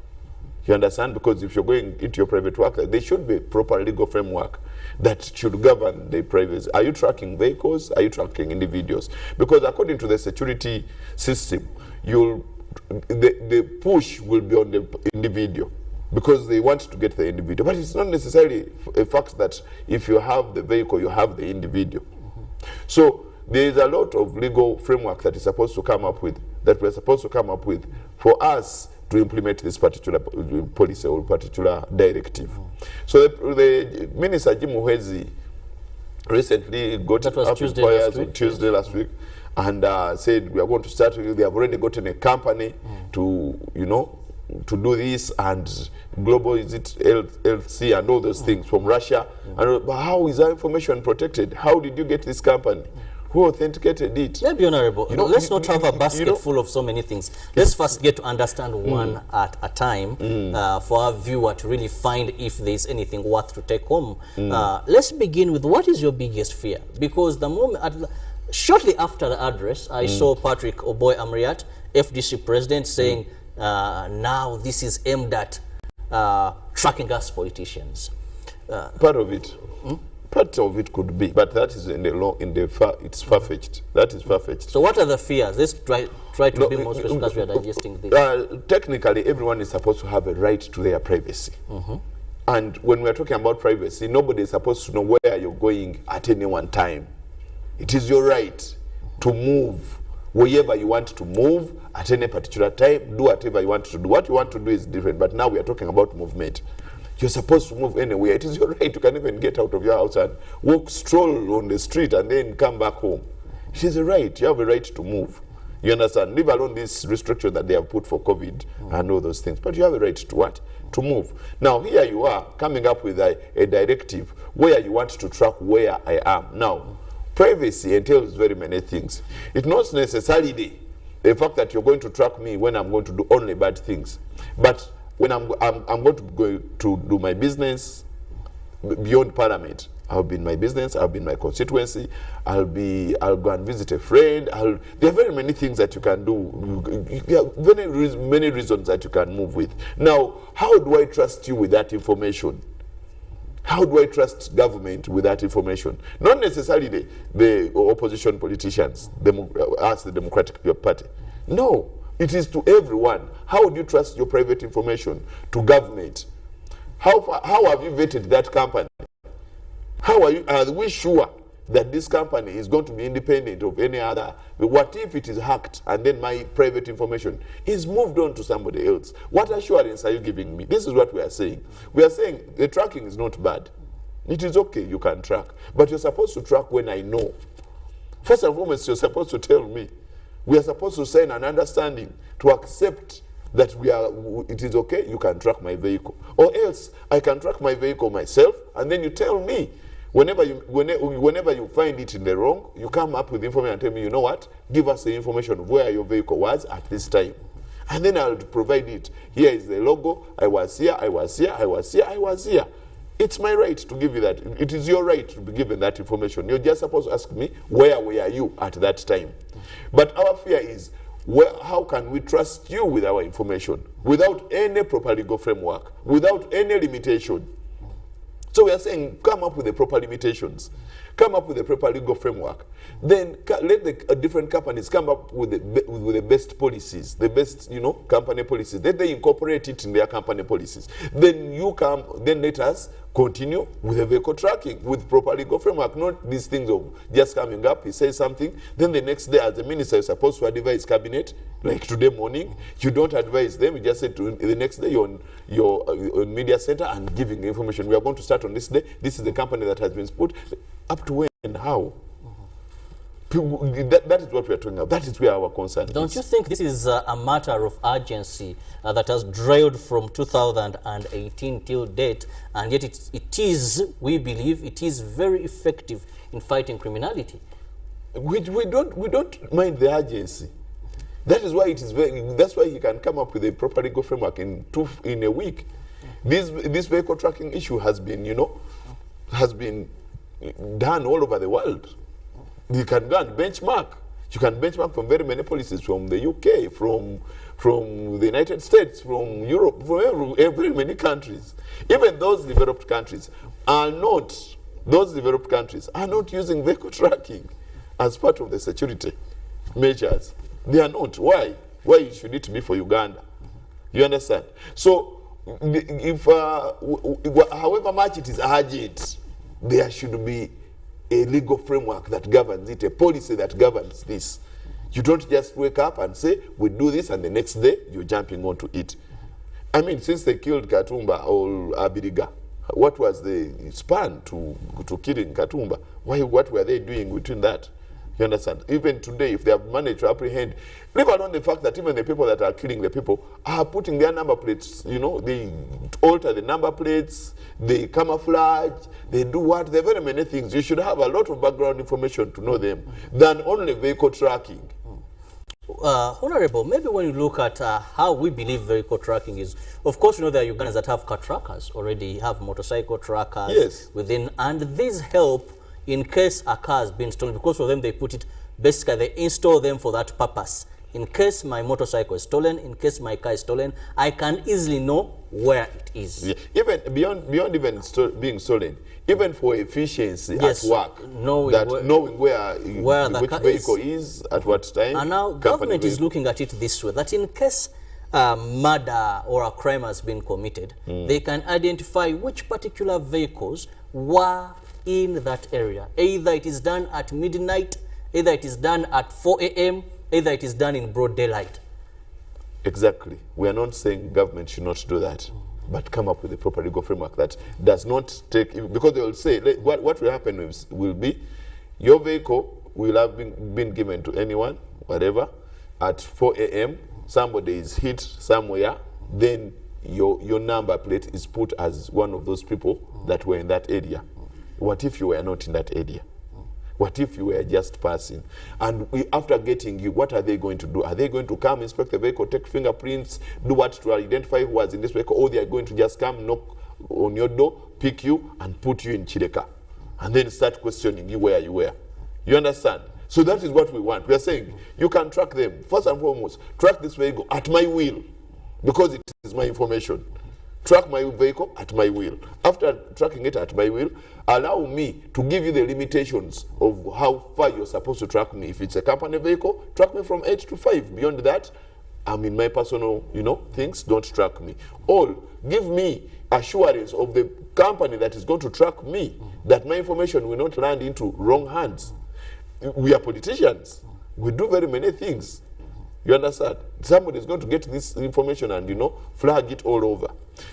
You understand? Because if you're going into your private work, there should be proper legal framework that should govern the privacy. Are you tracking vehicles? Are you tracking individuals? Because according to the security system, the push will be on the individual because they want to get the individual. But it's not necessarily a fact that if you have the vehicle, you have the individual. So there is a lot of legal framework that is supposed to come up with, that we're supposed to come up with for us to implement this particular policy or particular directive. So the Minister Jim Muhwezi recently got up on Tuesday last week and said we are going to start. They have already gotten a company to to do this, and global is it LC and all those things from Russia. And but how is our information protected? How did you get this company? Who authenticated it? Maybe honorable. Let's not have a basket full of so many things. Let's first get to understand one at a time for our viewer to really find if there's anything worth to take home. Let's begin with what is your biggest fear? Because the moment, shortly after the address, I saw Patrick Oboy Amriat, FDC president, saying, now this is aimed at tracking us politicians. Part of it. Part of it could be, but that is in the law. It's far-fetched. That is far-fetched. So, what are the fears? Let's try to be more specific as we are digesting this. Technically, everyone is supposed to have a right to their privacy. And when we are talking about privacy, nobody is supposed to know where you're going at any one time. It is your right to move wherever you want to move at any particular time. Do whatever you want to do. What you want to do is different, but now we are talking about movement. You're supposed to move anywhere. It is your right. You can even get out of your house and walk, stroll on the street and then come back home. It is a right. You have a right to move. You understand? Leave alone this restriction that they have put for COVID and all those things. But you have a right to what? To move. Now, here you are coming up with a directive where you want to track where I am. Now, privacy entails very many things. It's not necessarily the fact that you're going to track me when I'm going to do only bad things. But when I'm going to go to do my business beyond Parliament, I'll be in my business, I'll be in my constituency, I'll go and visit a friend. There are very many things that you can do. There are very many reasons that you can move with. Now, how do I trust you with that information? How do I trust government with that information? Not necessarily the opposition politicians, us, the Democratic Party. No, it is to everyone. How do you trust your private information to government? How have you vetted that company? Are we sure that this company is going to be independent of any other? What if it is hacked and then my private information is moved on to somebody else? What assurance are you giving me? This is what we are saying. We are saying the tracking is not bad. It is okay, you can track. But you're supposed to track when I know. First and foremost, you're supposed to tell me. We are supposed to sign an understanding to accept that it is okay, you can track my vehicle. Or else, I can track my vehicle myself, and then you tell me. Whenever you find it in the wrong, you come up with information and tell me, you know what, give us the information of where your vehicle was at this time. And then I'll provide it. Here is the logo, I was here, I was here, I was here, I was here. It's my right to give you that. It is your right to be given that information. You're just supposed to ask me, where were you at that time? But our fear is, how can we trust you with our information without any proper legal framework, without any limitation? So we are saying, come up with the proper limitations, come up with a proper legal framework. Then let the different companies come up with the best policies, the best, company policies. Then they incorporate it in their company policies. Then let us continue with the vehicle tracking, with proper legal framework, not these things of just coming up, he says something, then the next day as a minister you're supposed to advise cabinet, like today morning, you don't advise them, you just say the next day you're on your media center and giving information. We are going to start on this day, this is the company that has been put, up to when and how? That is what we are talking about. That is where our concern is. Don't you think this is a matter of urgency that has drilled from 2018 till date, and yet it is, we believe, it is very effective in fighting criminality? We don't mind the urgency. That is why it is that's why you can come up with a proper legal framework in a week. This vehicle tracking issue has been, done all over the world. You can go and benchmark. You can benchmark from very many policies, from the UK, from the United States, from Europe, from very many countries. Even those developed countries are not using vehicle tracking as part of the security measures. They are not. Why? Why should it be for Uganda? You understand? So, if however much it is urgent, there should be a legal framework that governs it, a policy that governs this. You don't just wake up and say, we do this, and the next day you're jumping onto it. I mean, since they killed Katumba or Abiriga, what was the span to killing Katumba? What were they doing between that? You understand? Even today, if they have managed to apprehend, leave alone the fact that even the people that are killing the people are putting their number plates, they alter the number plates, they camouflage, they do what? There are very many things. You should have a lot of background information to know them than only vehicle tracking. Honorable, maybe when you look at how we believe vehicle tracking is, of course, there are Ugandans that have car trackers, already have motorcycle trackers within, and these help in case a car has been stolen. Because for them, they put it, basically, they install them for that purpose. In case my motorcycle is stolen, in case my car is stolen, I can easily know where it is. Yeah. Even beyond even being stolen, even for efficiency at work, knowing where which vehicle is at what time. And now government is looking at it this way, that in case murder or a crime has been committed, they can identify which particular vehicles were in that area. Either it is done at midnight, either it is done at 4 a.m., either it is done in broad daylight. Exactly. We are not saying government should not do that, but come up with a proper legal framework that does not take, because they will say, what will happen will be, your vehicle will have been given to anyone, whatever, at 4 a.m., somebody is hit somewhere, then your number plate is put as one of those people that were in that area. What if you were not in that area? What if you were just passing? And after getting you, what are they going to do? Are they going to come, inspect the vehicle, take fingerprints, do what to identify who was in this vehicle, or they are going to just come, knock on your door, pick you, and put you in Chireka, and then start questioning you where you were? You understand? So that is what we want. We are saying, you can track them. First and foremost, track this vehicle at my will, because it is my information. track my vehicle at my will. After tracking it at my will, allow me to give you the limitations of how far you're supposed to track me. If it's a company vehicle, track me from 8 to 5. Beyond that, I'm in my personal, things, don't track me. Or give me assurance of the company that is going to track me, that my information will not land into wrong hands. We are politicians. We do very many things. You understand? Somebody is going to get this information and, flag it all over.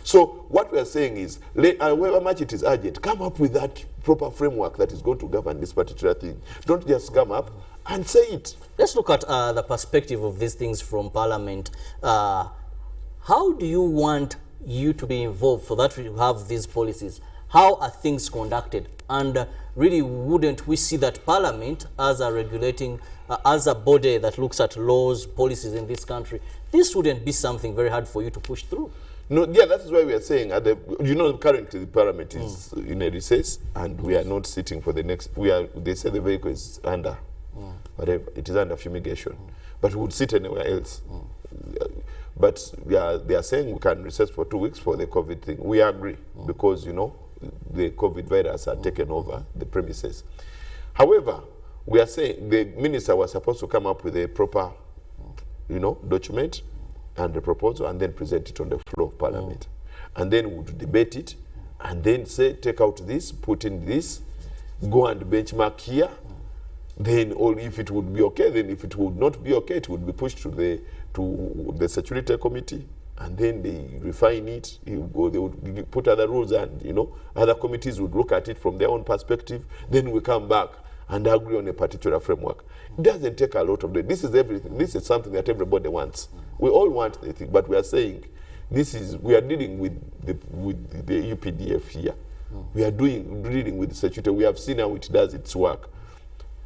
So what we are saying is, however much it is urgent, come up with that proper framework that is going to govern this particular thing. Don't just come up and say it. Let's look at the perspective of these things from Parliament. How do you want you to be involved so that we have these policies? How are things conducted? And really, wouldn't we see that Parliament, as a regulating, as a body that looks at laws, policies in this country, this wouldn't be something very hard for you to push through? No, yeah, that is why we are saying, currently the Parliament is in a recess, and we are not sitting for the next. They say the vehicle is under, whatever it is under fumigation, but we would sit anywhere else. But they are saying we can recess for 2 weeks for the COVID thing. We agree because the COVID virus had taken over the premises. However, we are saying the minister was supposed to come up with a proper, document and a proposal and then present it on the floor of Parliament. And then we would debate it and then say, take out this, put in this, go and benchmark here. Then, or if it would be okay, then if it would not be okay, it would be pushed to the Security Committee. And then they refine it, they would put other rules and, other committees would look at it from their own perspective. Then we come back and agree on a particular framework. It doesn't take a lot of day. This is everything. This is something that everybody wants. We all want the thing, but we are saying we are dealing with the UPDF here. We are dealing with the security. We have seen how it does its work.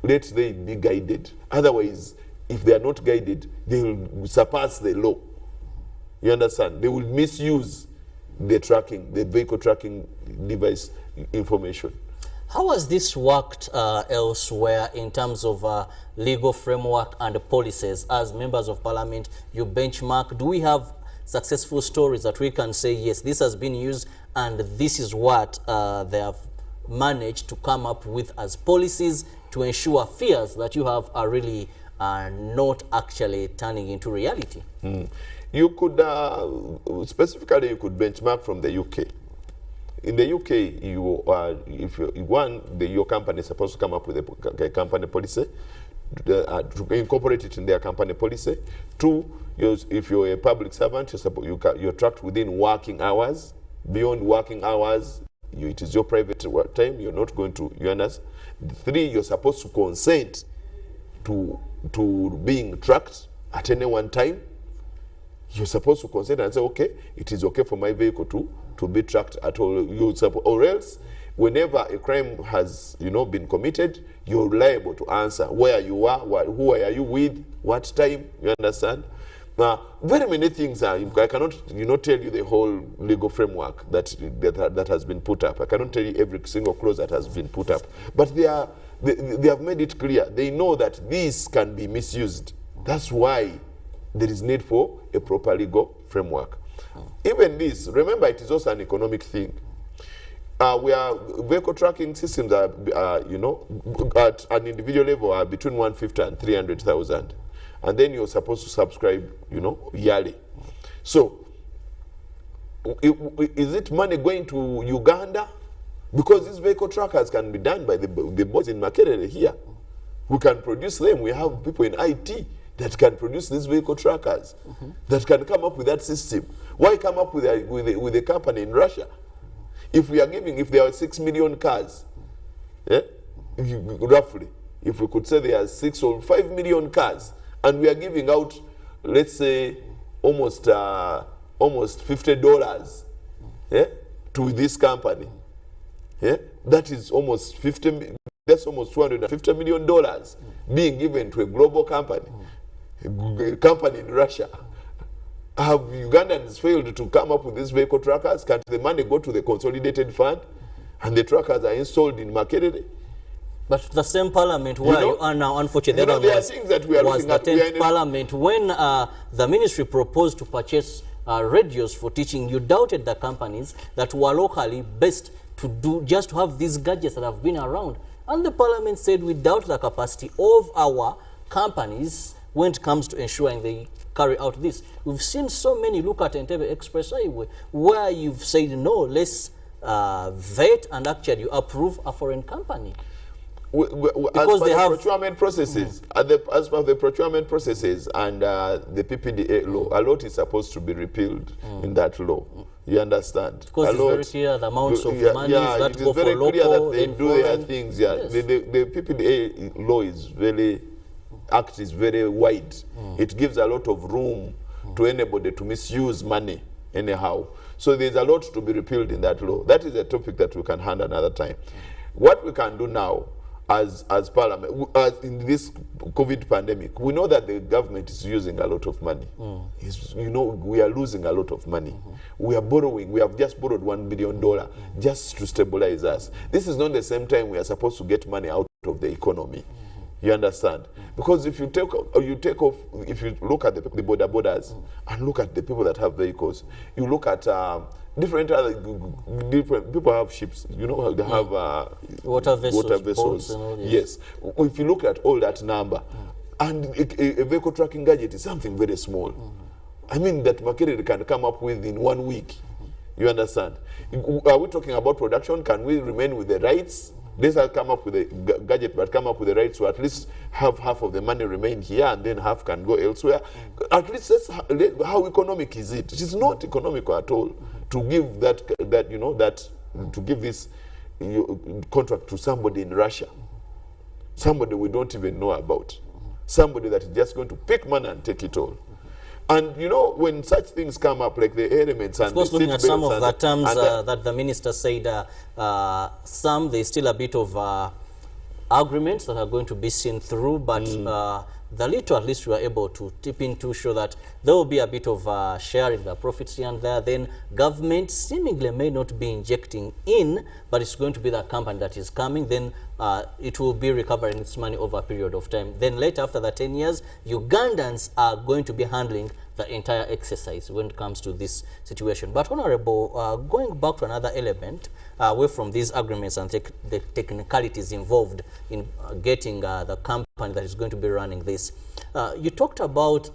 Let them be guided. Otherwise, if they are not guided, they will surpass the law. You understand? They will misuse the vehicle tracking device information. How has this worked elsewhere in terms of legal framework and policies? As members of Parliament, you benchmark. Do we have successful stories that we can say, yes, this has been used and this is what they have managed to come up with as policies to ensure fears that you have are really not actually turning into reality? You could, specifically, you could benchmark from the UK. In the UK, your company is supposed to come up with a company policy, to incorporate it in their company policy. 2, if you're a public servant, you're tracked within working hours. Beyond working hours, it is your private work time. You're not going to, you understand? 3, you're supposed to consent to being tracked at any one time. You're supposed to consent and say, okay, it is okay for my vehicle to be tracked at all. Or else, whenever a crime has been committed, you're liable to answer where you are, who are you with, what time. You understand? Now, very many things are. I cannot tell you the whole legal framework that has been put up. I cannot tell you every single clause that has been put up. But they have made it clear. They know that this can be misused. That's why there is need for a proper legal framework. Even this, remember, it is also an economic thing. Vehicle tracking systems are, at an individual level are between 150 and 300,000. And then you're supposed to subscribe, yearly. So, is it money going to Uganda? Because these vehicle trackers can be done by the boys in Makerere here. We can produce them. We have people in IT that can produce these vehicle trackers, that can come up with that system. Why come up with a company in Russia? If there are 6 million cars, roughly, if we could say there are 6 or 5 million cars, and we are giving out, let's say, almost $50 to this company, that is almost $250 million being given to a global company. A company in Russia. Have Ugandans failed to come up with these vehicle trackers? Can't the money go to the consolidated fund and the trackers are installed in Makerere? But the same Parliament where you are now, unfortunately, there are things that we are looking at. Parliament when the ministry proposed to purchase radios for teaching, you doubted the companies that were locally based to do, just to have these gadgets that have been around. And the parliament said we doubt the capacity of our companies when it comes to ensuring they carry out this. We've seen so many, look at Entebbe Express Highway, where you've said no, let's vet and actually you approve a foreign company. Because they have procurement processes, as per the procurement processes and the PPDA law, a lot is supposed to be repealed in that law. You understand? Because it's very clear the amounts of money that go for local. It is very clear that they do their things. Yeah, yes. The PPDA law is very, act is very wide. It gives a lot of room to anybody to misuse money anyhow. So there's a lot to be repealed in that law. That is a topic that we can handle another time. What we can do now, as Parliament, in this COVID pandemic, we know that the government is using a lot of money. You know, we are losing a lot of money. We are borrowing. We have just borrowed $1 billion just to stabilize us. This is not the same time we are supposed to get money out of the economy. You understand? Because if you take off, if you look at the borders and look at the people that have vehicles, you look at different people have ships, you know, they have water vessels. Yes. If you look at all that number, and a vehicle tracking gadget is something very small. I mean, that Makerere can come up with in 1 week. You understand? Are we talking about production? Can we remain with the rights? Let's come up with a gadget, but come up with the rights to at least have half of the money remain here and then half can go elsewhere. At least that's how economic is it? It is not economical at all to give to give this contract to somebody in Russia, somebody we don't even know about, somebody that is just going to pick money and take it all. And you know, when such things come up, like the elements and of course, looking at some of the terms that the minister said, there's still a bit of agreements that are going to be seen through, but the little at least we are able to tip into show that there will be a bit of sharing the profits here and there. Then government seemingly may not be injecting in, but it's going to be the company that is coming. Then it will be recovering its money over a period of time. Then later, after the 10 years, Ugandans are going to be handling the entire exercise when it comes to this situation. But Honorable, going back to another element, away from these agreements and the technicalities involved in getting the company that is going to be running this, you talked about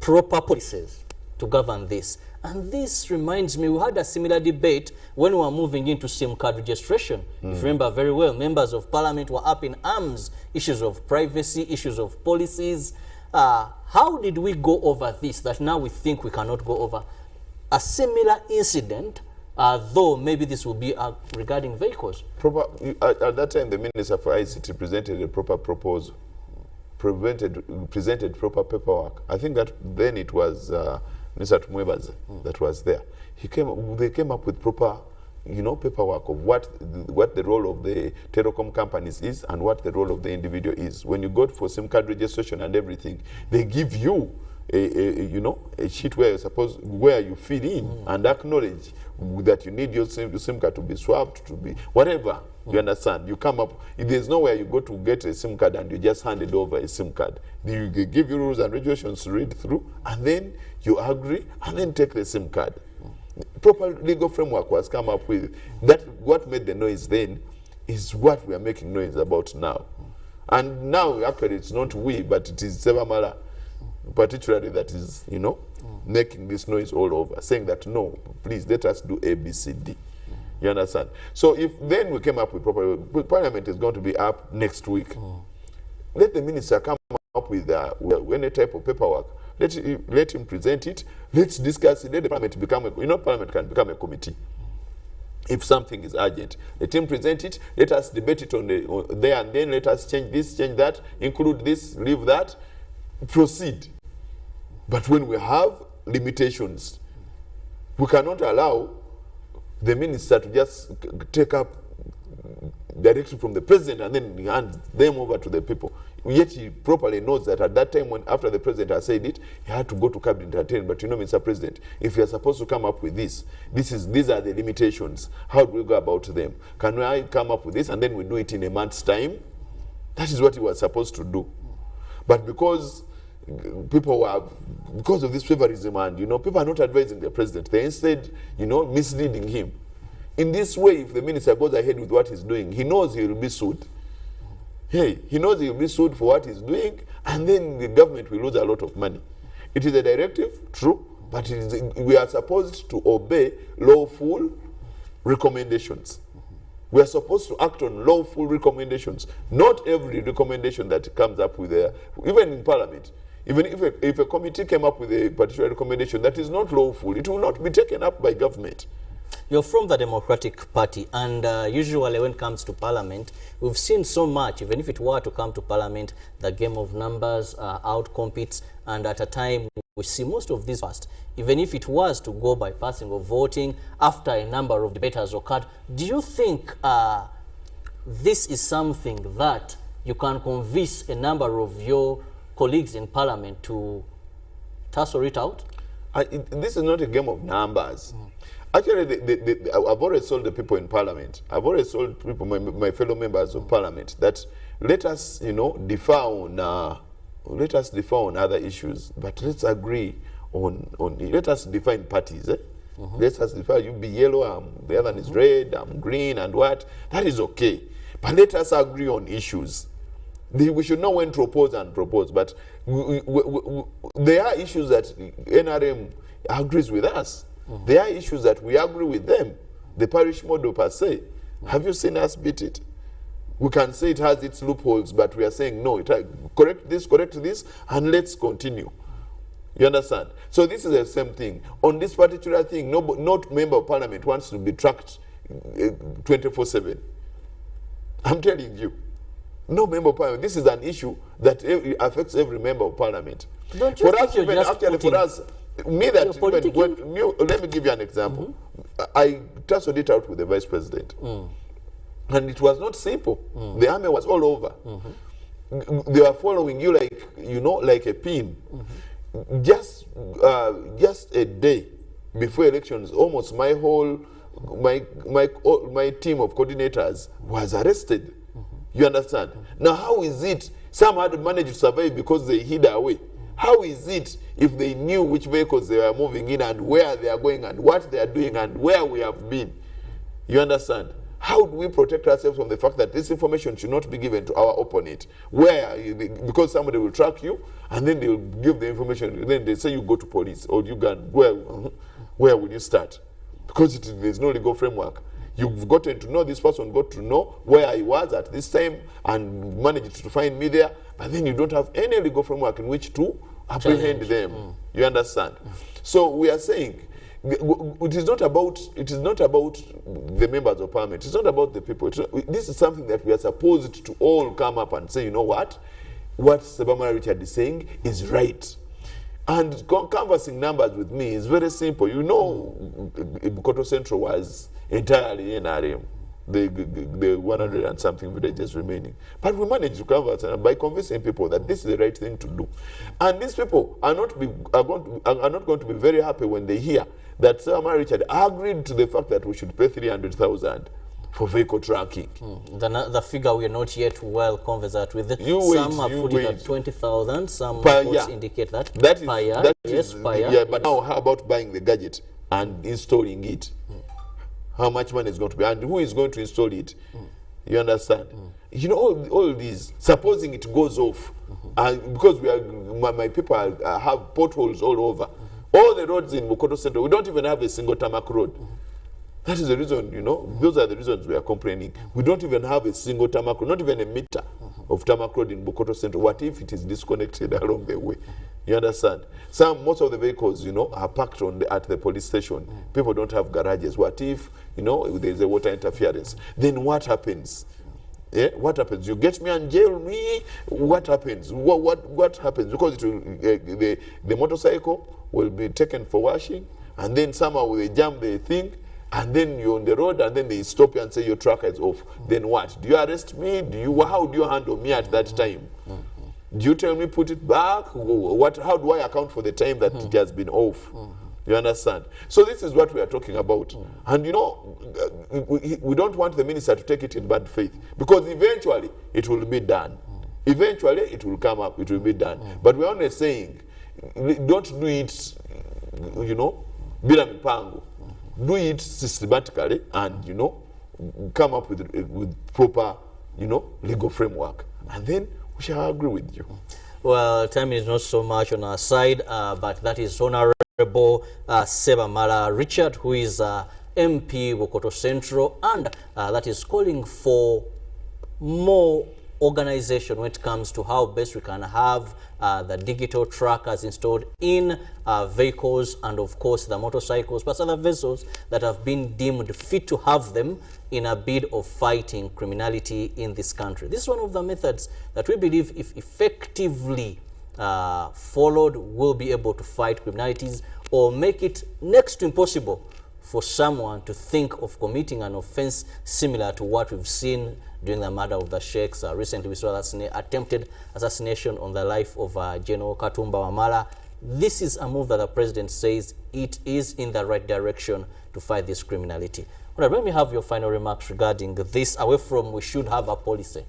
proper policies to govern this. And this reminds me, we had a similar debate when we were moving into SIM card registration. If you remember very well, members of parliament were up in arms, issues of privacy, issues of policies. How did we go over this that now we think we cannot go over a similar incident, though maybe this will be regarding vehicles? At that time, the Minister for ICT presented a proper proposal, presented proper paperwork. I think that then it was Mr. Tumwebaze that was there. They came up with proper, paperwork of what the role of the telecom companies is and what the role of the individual is. When you go for SIM card registration and everything, they give you a sheet where you fill in and acknowledge that you need your SIM card to be swapped, to be whatever. You understand? You come up, there's nowhere you go to get a SIM card and you just hand it over a SIM card. They give you rules and regulations to read through, and then you agree, and then take the SIM card. Proper legal framework was come up with. That what made the noise then is what we are making noise about now. And now, actually, it's not we, but it is Sebamala, particularly, that is, making this noise all over, saying that, no, please, let us do A, B, C, D. You understand? So if then we came up with proper, Parliament is going to be up next week. Let the minister come up with any type of paperwork. Let him present it. Let's discuss it. Let the Parliament become Parliament can become a committee. If something is urgent, let him present it. Let us debate it on there and then. Let us change this, change that, include this, leave that, proceed. But when we have limitations, we cannot allow the minister to just take up direction from the president and then hand them over to the people. Yet he properly knows that at that time, after the president has said it, he had to go to cabinet and tell him, but Mr. President, if you are supposed to come up with these are the limitations. How do we go about them? Can I come up with this and then we do it in a month's time? That is what he was supposed to do. But because people were, because of this favorism, and people are not advising the president. They're instead, misleading him. In this way, if the minister goes ahead with what he's doing, he knows he will be sued. He knows he will be sued for what he's doing, and then the government will lose a lot of money. It is a directive, true, but we are supposed to obey lawful recommendations. We are supposed to act on lawful recommendations. Not every recommendation that comes up with, even in Parliament, even if a committee came up with a particular recommendation that is not lawful, it will not be taken up by government. You're from the Democratic Party, and usually when it comes to Parliament, we've seen so much. Even if it were to come to Parliament, the game of numbers outcompetes, and at a time we see most of this first. Even if it was to go by passing or voting after a number of debates has occurred, do you think this is something that you can convince a number of your colleagues in Parliament to tussle it out? This is not a game of numbers. Actually, I've already told the people in Parliament, I've already told people, my fellow members of Parliament, that let us, differ on other issues, but let's agree on let us define parties. Let us define, you be yellow, the other one is red, I'm green, and what? That is okay. But let us agree on issues. We should know when to oppose and propose, but there are issues that NRM agrees with us. There are issues that we agree with them. The parish model per se. Have you seen us beat it? We can say it has its loopholes, but we are saying no, correct this, and let's continue. You understand? So this is the same thing. On this particular thing, not member of Parliament wants to be tracked 24/7. I'm telling you. No member of Parliament. This is an issue that affects every member of Parliament. Don't you think you're just actually, for us, let me give you an example. I tussled it out with the Vice President. And it was not simple. The army was all over. They were following you like a pin. Just a day before elections, almost my team of coordinators was arrested. You understand? Now, how is it some had managed to survive because they hid away? How is it if they knew which vehicles they were moving in and where they are going and what they are doing and where we have been? You understand? How do we protect ourselves from the fact that this information should not be given to our opponent? Because somebody will track you and then they will give the information, and then they say you go to police or you go, where will you start? Because there's no legal framework. You've gotten to know this person, got to know where I was at this time and managed to find me there, but then you don't have any legal framework in which to apprehend them. You understand? So we are saying it is not about the members of Parliament. It's not about the people. This is something that we are supposed to all come up and say, you know what Sebamara Richard is saying is right. And canvassing numbers with me is very simple. You know, Bukoto Central was entirely NRM, the 100 and something villages remaining. But we managed to canvass by convincing people that this is the right thing to do. And these people are not going to be very happy when they hear that Sebamara Richard agreed to the fact that we should pay 300,000 for vehicle tracking. The figure we are not yet well conversant with. Some have put it at 20,000. Some reports indicate that. Per year. Yeah, but now how about buying the gadget and installing it? How much money is going to be, and who is going to install it? You understand? You know, all these, supposing it goes off, because my people have potholes all over. All the roads in Bukoto Central, we don't even have a single tarmac road. That is the reason, those are the reasons we are complaining. We don't even have a single tarmac road, not even a meter of tarmac road in Bukoto Central. What if it is disconnected along the way? You understand? Most of the vehicles, are parked at the police station. People don't have garages. What if, there's a water interference? Then what happens? Yeah, what happens? You get me and jail me? What happens? What happens? Because it will, the motorcycle will be taken for washing, and then somehow they jam the thing, and then you're on the road, and then they stop you and say your tracker is off. Then what? Do you arrest me? How do you handle me at that time? Do you tell me put it back? How do I account for the time that it has been off? You understand? So this is what we are talking about. And we don't want the minister to take it in bad faith, because eventually it will be done. Eventually, it will come up, it will be done. But we're only saying, don't do it, you know, bila mipango. Do it systematically and, you know, come up with proper, you know, legal framework. And then we shall agree with you. Well, time is not so much on our side, but that is Honorable Sebamala Richard, who is MP Wokoto Central, and that is calling for more organization when it comes to how best we can have the digital trackers installed in vehicles and of course the motorcycles plus other vessels that have been deemed fit to have them in a bid of fighting criminality in this country. This is one of the methods that we believe, if effectively followed, will be able to fight criminalities or make it next to impossible for someone to think of committing an offense similar to what we've seen during the murder of the sheikhs. Recently we saw attempted assassination on the life of General Katumba Wamala. This is a move that the president says it is in the right direction to fight this criminality. Well, let me have your final remarks regarding this, away from we should have a policy.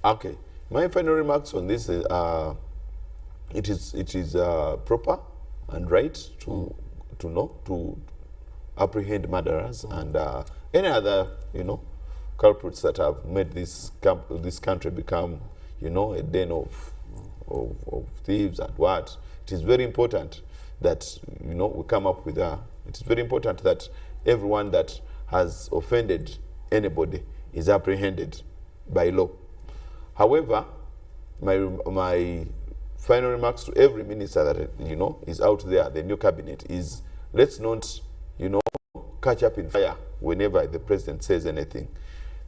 Okay, my final remarks on this is it is proper and right to apprehend murderers and any other, you know, culprits that have made this country become, you know, a den of thieves and what. It is very important that, you know, we come up with it is very important that everyone that has offended anybody is apprehended by law. However, my final remarks to every minister that, you know, is out there, the new cabinet, is let's not, you know, catch up in fire whenever the president says anything.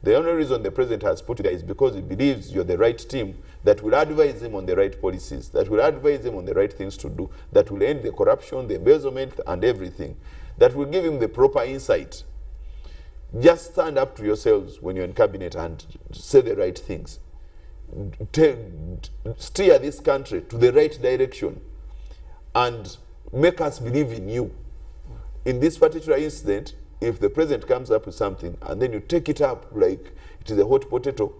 The only reason the president has put it there is because he believes you're the right team that will advise him on the right policies, that will advise him on the right things to do, that will end the corruption, the embezzlement, and everything, that will give him the proper insight. Just stand up to yourselves when you're in cabinet and say the right things. Steer this country to the right direction and make us believe in you. In this particular incident, if the president comes up with something and then you take it up like it is a hot potato,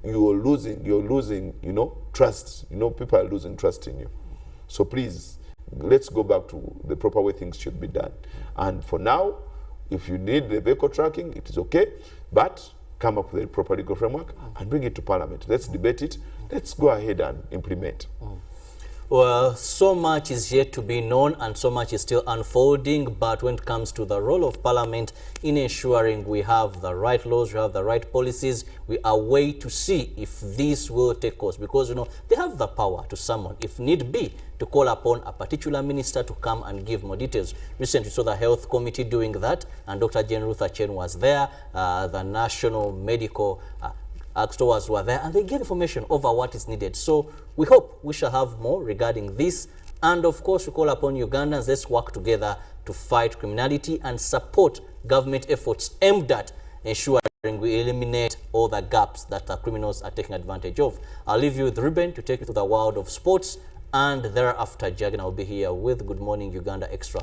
you're losing, you know, trust. You know, people are losing trust in you. So please, let's go back to the proper way things should be done. And for now, if you need the vehicle tracking, it is okay, but come up with a proper legal framework and bring it to Parliament. Let's debate it. Let's go ahead and implement. Well, so much is yet to be known and so much is still unfolding, but when it comes to the role of Parliament in ensuring we have the right laws, we have the right policies, we are waiting to see if this will take course, because, you know, they have the power to summon, if need be, to call upon a particular minister to come and give more details. Recently, we saw the Health Committee doing that, and Dr. Jane Ruth Achen was there, the National Medical stores were there, and they gave information over what is needed. So we hope we shall have more regarding this. And of course, we call upon Ugandans, let's work together to fight criminality and support government efforts aimed at ensuring we eliminate all the gaps that the criminals are taking advantage of. I'll leave you with Ruben to take you to the world of sports, and thereafter, Jagna will be here with Good Morning Uganda Extra.